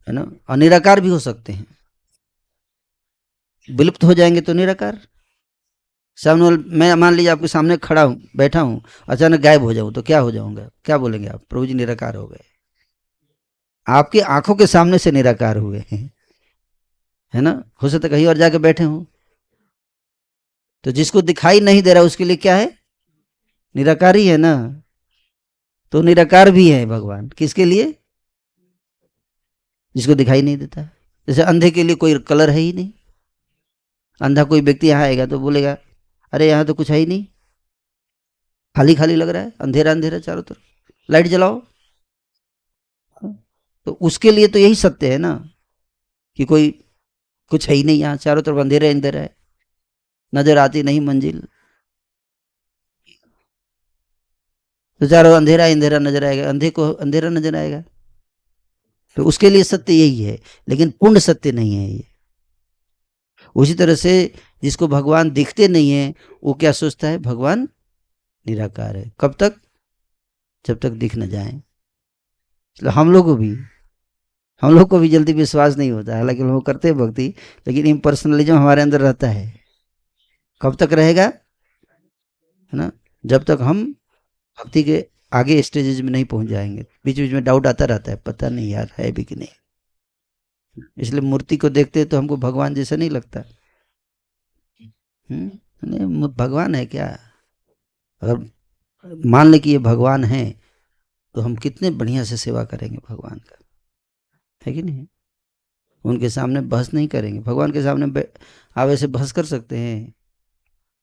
है ना। और निराकार भी हो सकते हैं, विलुप्त हो जाएंगे तो निराकार। सामने मैं मान लीजिए आपके सामने खड़ा हूँ, बैठा हूँ, अचानक गायब हो जाऊं तो क्या हो जाऊंगा, क्या बोलेंगे आप? प्रभु जी निराकार हो गए। आपकी आंखों के सामने से निराकार हुए हैं, है ना। हो सकता कहीं और जाके बैठे हूं, तो जिसको दिखाई नहीं दे रहा उसके लिए क्या है? निराकार ही है ना। तो निराकार भी है भगवान किसके लिए? जिसको दिखाई नहीं देता। जैसे अंधे के लिए कोई कलर है ही नहीं। अंधा कोई व्यक्ति यहाँ आएगा तो बोलेगा अरे यहाँ तो कुछ है ही नहीं, खाली खाली लग रहा है, अंधेरा अंधेरा चारों तरफ, लाइट जलाओ। तो उसके लिए तो यही सत्य है ना कि कोई कुछ है ही नहीं, यहाँ चारों तरफ अंधेरा अंधेरा है, नजर आती नहीं मंजिल, तो चारों अंधेरा अंधेरा नजर आएगा, अंधे को अंधेरा नजर आएगा। तो उसके लिए सत्य यही है, लेकिन पूर्ण सत्य नहीं है ये। उसी तरह से जिसको भगवान दिखते नहीं है वो क्या सोचता है? भगवान निराकार है। कब तक? जब तक दिख न जाए। हम लोग को भी जल्दी विश्वास नहीं होता है, हालांकि हम लोग करते हैं भक्ति, लेकिन इम्पर्सनलिज्म हमारे अंदर रहता है। कब तक रहेगा? है ना, जब तक हम भक्ति के आगे स्टेजेस में नहीं पहुंच जाएंगे। बीच बीच में डाउट आता रहता है, पता नहीं यार है भी कि नहीं। इसलिए मूर्ति को देखते हैं तो हमको भगवान जैसा नहीं लगता। नहीं, भगवान है क्या? अगर मान ले कि ये भगवान है तो हम कितने बढ़िया से सेवा करेंगे भगवान का, है कि नहीं। उनके सामने बहस नहीं करेंगे। भगवान के सामने आप ऐसे बहस कर सकते हैं?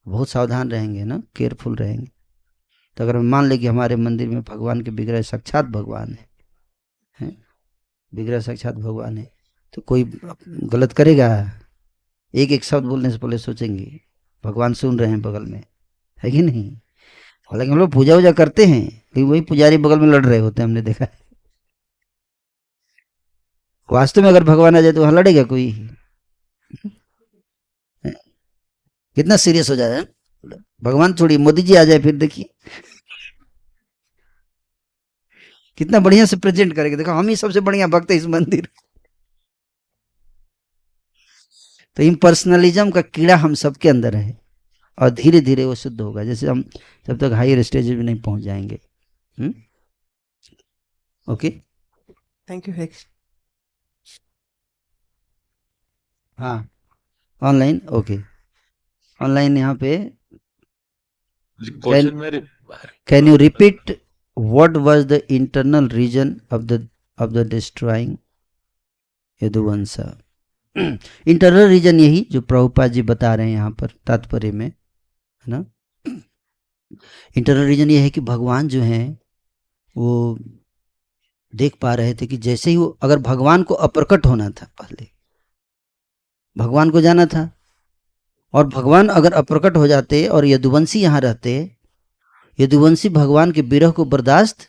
बहुत सावधान रहेंगे ना, केयरफुल रहेंगे। तो अगर मान ले कि हमारे मंदिर में भगवान के विग्रह साक्षात भगवान है, विग्रह साक्षात भगवान है, तो कोई गलत करेगा? एक एक शब्द बोलने से पहले सोचेंगे भगवान सुन रहे हैं बगल में, है कि नहीं। हालांकि हम लोग पूजा वूजा करते हैं, लेकिन वही पुजारी बगल में लड़ रहे होते हैं, हमने देखा है। वास्तव में अगर भगवान आ जाए तो वहां लड़ेगा कोई? कितना सीरियस हो जाए भगवान। छोड़िए, मोदी जी आ जाए फिर देखिए कितना बढ़िया से प्रेजेंट करेंगे। देखो हम ही सबसे बढ़िया भक्त है इस मंदिर। तो इम्पर्सनलिज्म का कीड़ा हम सबके अंदर है, और धीरे धीरे वो शुद्ध होगा जैसे हम जब तक हायर स्टेज में नहीं पहुंच जाएंगे। Okay, thank you. हाँ, ऑनलाइन। ओके, ऑनलाइन यहाँ पे can you repeat what was the internal reason of the destroying Yaduvansha. Internal reason यही जो प्रभुपाद जी बता रहे हैं यहाँ पर तात्पर्य में, है ना। इंटरनल रीजन ये है कि भगवान जो हैं वो देख पा रहे थे कि जैसे ही वो, अगर भगवान को अप्रकट होना था, पहले भगवान को जाना था, और भगवान अगर अप्रकट हो जाते और यदुवंशी यहाँ रहते, यदुवंशी भगवान के विरह को बर्दाश्त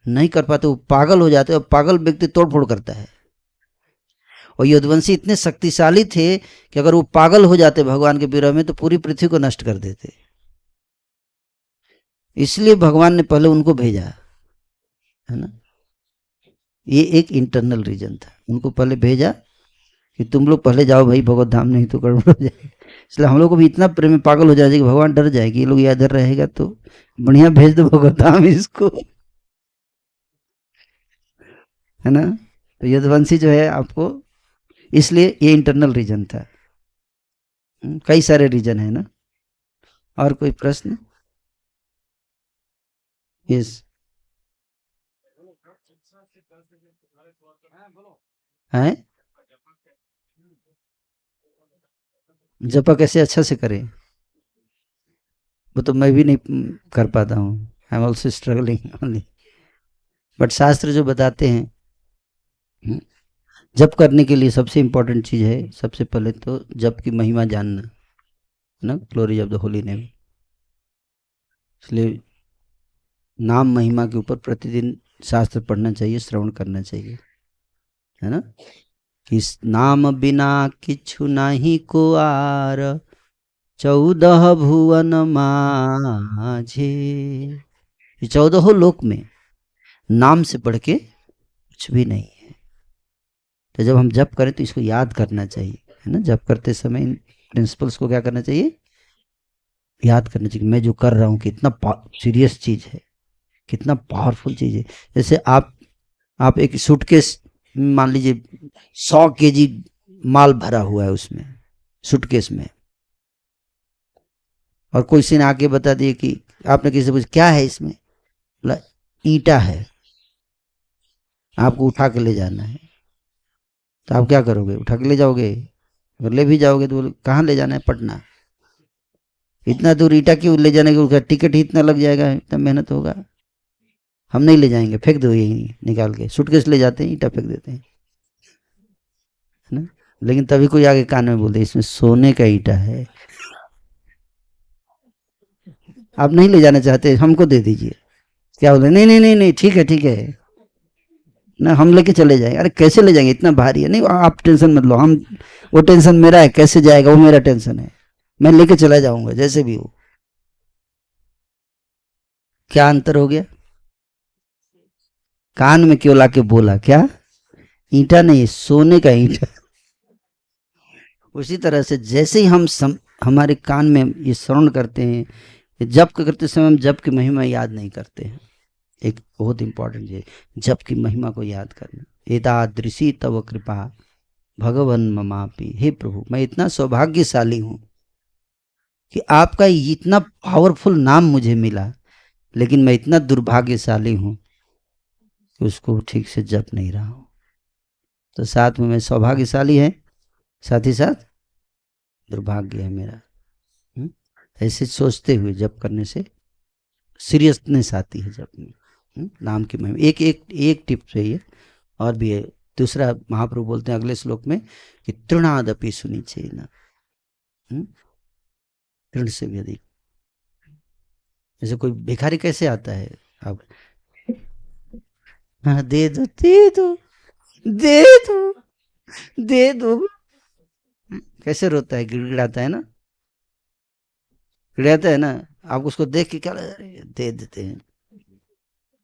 नहीं कर पाते, वो पागल हो जाते, और पागल व्यक्ति तोड़फोड़ करता है। और यदुवंशी इतने शक्तिशाली थे कि अगर वो पागल हो जाते भगवान के विरह में तो पूरी पृथ्वी को नष्ट कर देते। इसलिए भगवान ने पहले उनको भेजा, है ना। ये एक इंटरनल रीजन था, उनको पहले भेजा कि तुम लोग पहले जाओ भाई भगवत धाम, नहीं तो गड़बड़ हो जाएगी। इसलिए हम लोग को भी इतना प्रेम में पागल हो जाएगा कि भगवान डर जाएगी, ये लोग इधर रहेगा तो बढ़िया भेज दो भगवत धाम इसको, है ना। तो यदुवंशी जो है आपको इसलिए ये इंटरनल रीजन था। कई सारे रीजन है ना। और कोई प्रश्न? यस। है जपा कैसे अच्छा से करें, वो तो मैं भी नहीं कर पाता हूँ। I am also struggling only. But शास्त्र जो बताते हैं, जप करने के लिए सबसे इम्पोर्टेंट चीज़ है, सबसे पहले तो जप की महिमा जानना, है ना, glory of the holy name. इसलिए नाम महिमा के ऊपर प्रतिदिन शास्त्र पढ़ना चाहिए, श्रवण करना चाहिए, है ना। इस नाम बिना किछु नाही को आर, 14 भुवन माझे। ये 14 लोक में नाम से बढ़ के कुछ भी नहीं है। तो जब हम जप करें तो इसको याद करना चाहिए, है ना। जप करते समय इन प्रिंसिपल्स को क्या करना चाहिए, याद करना चाहिए। मैं जो कर रहा हूँ कितना सीरियस चीज़ है, कितना पावरफुल चीज़ है। जैसे आप एक सूटकेस मान लीजिए 100 kg माल भरा हुआ है उसमें, सूटकेस में, और कोई से ने आके बता दिए कि आपने किसी से पूछा क्या है इसमें, बोला ईंटा है, आपको उठा के ले जाना है। तो आप क्या करोगे, उठा के ले जाओगे? अगर ले भी जाओगे तो बोले कहाँ ले जाना है, पटना। इतना दूर ईंटा क्यों ले जाने का, टिकट ही इतना लग जाएगा, इतना मेहनत होगा, हम नहीं ले जाएंगे, फेंक दो यही निकाल के। सूटकेस ले जाते हैं, ईंटा फेंक देते हैं, है ना। लेकिन तभी कोई आगे कान में बोलते इसमें सोने का ईंटा है, आप नहीं ले जाना चाहते, हमको दे दीजिए। क्या बोले, नहीं नहीं नहीं नहीं, ठीक है ठीक है ना, हम लेके चले जाएंगे। अरे कैसे ले जाएंगे, इतना भारी है। नहीं आप टेंशन मत लो, हम, वो टेंशन मेरा है, कैसे जाएगा वो मेरा टेंशन है, मैं लेके चला जाऊंगा जैसे भी हो। क्या अंतर हो गया? कान में क्यों लाके बोला, क्या ईंटा नहीं, सोने का ईंटा। उसी तरह से जैसे ही हम हमारे कान में ये श्रवण करते हैं, जप करते समय हम जप की महिमा याद नहीं करते हैं। एक बहुत इंपॉर्टेंट है जप की महिमा को याद करना। एतादृशी तव कृपा भगवन ममापि, हे प्रभु मैं इतना सौभाग्यशाली हूँ कि आपका इतना पावरफुल नाम मुझे मिला, लेकिन मैं इतना दुर्भाग्यशाली हूँ कि उसको ठीक से जप नहीं रहा हूँ। तो साथ में मैं सौभाग्यशाली है, साथ ही साथ दुर्भाग्य है मेरा। ऐसे सोचते हुए जप करने से सीरियसनेस आती है जप में। नाम की महिमा एक टिप्स है ये, और भी है। दूसरा महाप्रभु बोलते हैं अगले श्लोक में कि तृणादपि सुनिचेन, तृण से भी अधिक। जैसे कोई भिखारी कैसे आता है, अब हाँ दे दो दे दो दे दो दे दो, कैसे रोता है, गिड़गिड़ाता है ना, गिड़गिड़ाता है ना। आप उसको देख के क्या दे देते हैं,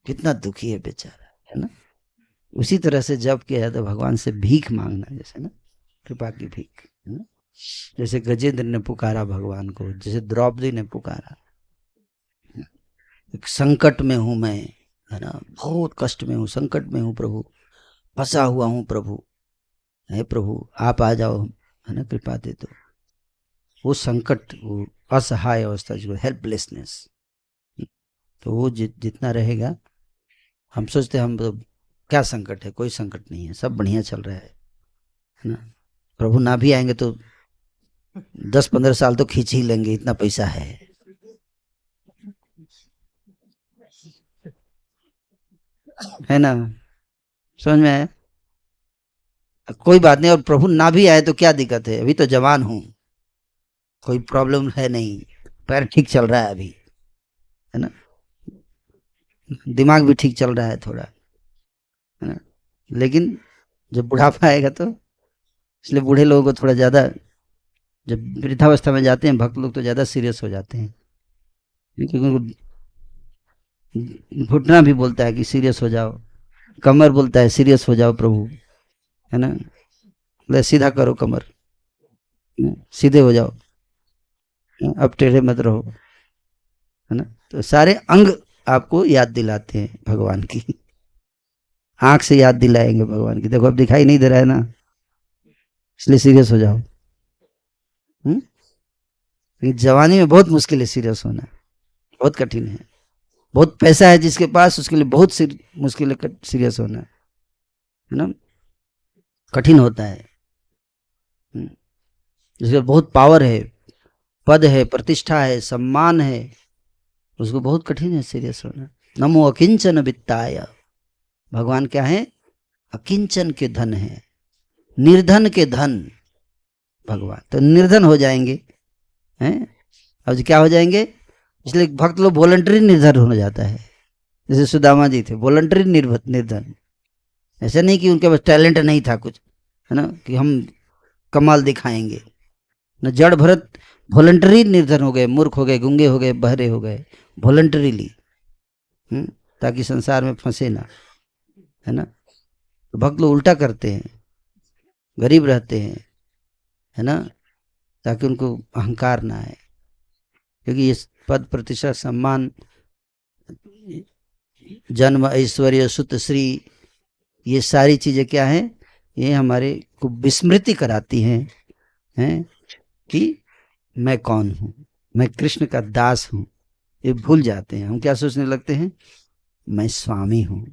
कितना दुखी है बेचारा, है ना। उसी तरह से जब किया है तो भगवान से भीख मांगना, जैसे ना कृपा की भीख, है ना। जैसे गजेंद्र ने पुकारा भगवान को, जैसे द्रौपदी ने पुकारा, एक संकट में हूं मैं, है ना, बहुत कष्ट में हूँ, संकट में हूँ प्रभु, फंसा हुआ हूँ प्रभु, है प्रभु आप आ जाओ, है ना, कृपा दे दो। वो संकट, वो असहाय अवस्था जो हेल्पलेसनेस, तो वो जितना रहेगा, हम सोचते हैं हम तो क्या संकट है, कोई संकट नहीं है, सब बढ़िया चल रहा है ना। प्रभु ना भी आएंगे तो 10-15 साल तो खींच ही लेंगे, इतना पैसा है ना। समझ में आया? कोई बात नहीं, और प्रभु ना भी आए तो क्या दिक्कत है, अभी तो जवान हूं, कोई प्रॉब्लम है नहीं, पैर ठीक चल रहा है अभी, है ना, दिमाग भी ठीक चल रहा है थोड़ा, है ना। लेकिन जब बुढ़ापा आएगा तो, इसलिए बूढ़े लोगों को थोड़ा ज़्यादा, जब वृद्धावस्था में जाते हैं भक्त लोग तो ज़्यादा सीरियस हो जाते हैं, क्योंकि उनको घुटना भी बोलता है कि सीरियस हो जाओ, कमर बोलता है सीरियस हो जाओ प्रभु, है ना, बोले सीधा करो कमर, सीधे हो जाओ, अब टेढ़े मत रहो, है ना। तो सारे अंग आपको याद दिलाते हैं भगवान की, आंख से याद दिलाएंगे भगवान की। देखो अब दिखाई नहीं दे रहा है ना, इसलिए सीरियस हो जाओ। लेकिन जवानी में बहुत मुश्किल है सीरियस होना, बहुत कठिन है। बहुत पैसा है जिसके पास, उसके लिए बहुत मुश्किल है सीरियस होना, है ना, कठिन होता है। जिसके बहुत पावर है, पद है, प्रतिष्ठा है, सम्मान है, उसको बहुत कठिन है सीरियस होना। नमो अकिंचन वित्ताय, भगवान क्या है? अकिंचन के धन है, निर्धन के धन भगवान। तो निर्धन हो जाएंगे हैं, अब क्या हो जाएंगे? इसलिए भक्त लोग वॉलंटरी निर्धन हो जाता है। जैसे सुदामा जी थे वॉलंटरी निर्धन, ऐसा नहीं कि उनके पास टैलेंट नहीं था कुछ, है ना, कि हम कमाल दिखाएंगे न। जड़ भरत वॉलंटरी निर्धन हो गए, मूर्ख हो गए, गुंगे हो गए, बहरे हो गए, वॉलंटरीली, ताकि संसार में फंसे ना, है ना। तो भक्त लोग उल्टा करते हैं, गरीब रहते हैं, है ना, ताकि उनको अहंकार ना आए। क्योंकि ये पद प्रतिष्ठा सम्मान जन्म ऐश्वर्य सुत श्री, ये सारी चीजें क्या है? ये हमारे को विस्मृति कराती हैं कि मैं कौन हूं, मैं कृष्ण का दास हूं। ये भूल जाते हैं। हम क्या सोचने लगते हैं? मैं स्वामी हूं,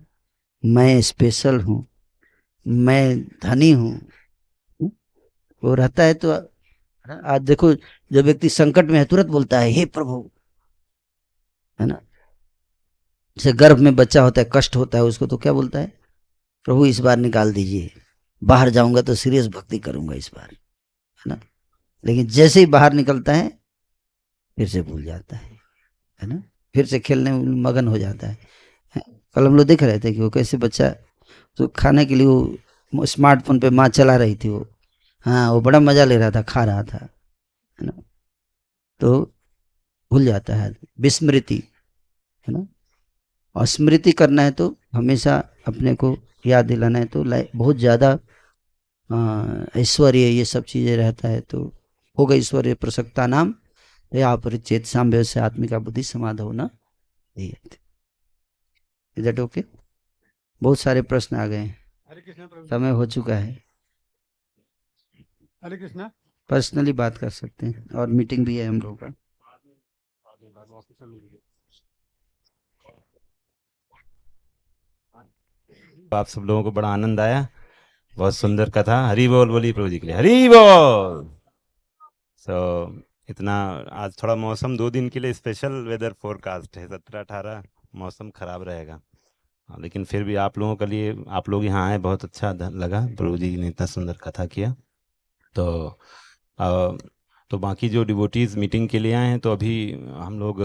मैं स्पेशल हूं, मैं धनी हूं। वो रहता है तो आज देखो, जब व्यक्ति संकट में है तुरंत बोलता है हे प्रभु, है ना। जैसे गर्भ में बच्चा होता है, कष्ट होता है उसको, तो क्या बोलता है? प्रभु इस बार निकाल दीजिए, बाहर जाऊंगा तो सीरियस भक्ति करूंगा इस बार, है ना। लेकिन जैसे ही बाहर निकलता है फिर से भूल जाता है ना, फिर से खेलने में मगन हो जाता है। कल हम लोग देख रहे थे कि वो कैसे बच्चा तो खाने के लिए वो स्मार्टफोन पे माँ चला रही थी, वो हाँ वो बड़ा मजा ले रहा था, खा रहा था, है ना। तो भूल जाता है, विस्मृति, है ना। और स्मृति करना है तो हमेशा अपने को याद दिलाना है, तो बहुत ज़्यादा ऐश्वर्य ये सब चीज़ें रहता है। तो होगा ऐश्वर्य प्रसक्ता नाम या अपरिचेत साम्य से आत्मिका बुद्धि समाध होना। Is that okay? बहुत सारे प्रश्न आ गए हैं, समय हो चुका है। हरे कृष्णा। पर्सनली बात कर सकते हैं, और मीटिंग भी है हम लोगों का। आप सब लोगों को बड़ा आनंद आया, बहुत सुंदर कथा। हरि बोल बोली प्रभु जी के लिए, हरि बोल। इतना आज थोड़ा मौसम 2 दिन के लिए स्पेशल वेदर फोरकास्ट है, 17-18 मौसम खराब रहेगा, लेकिन फिर भी आप लोगों के लिए, आप लोग यहाँ आए, बहुत अच्छा लगा। प्रभु जी ने इतना सुंदर कथा किया। तो बाकी जो डिवोटीज मीटिंग के लिए आए हैं, तो अभी हम लोग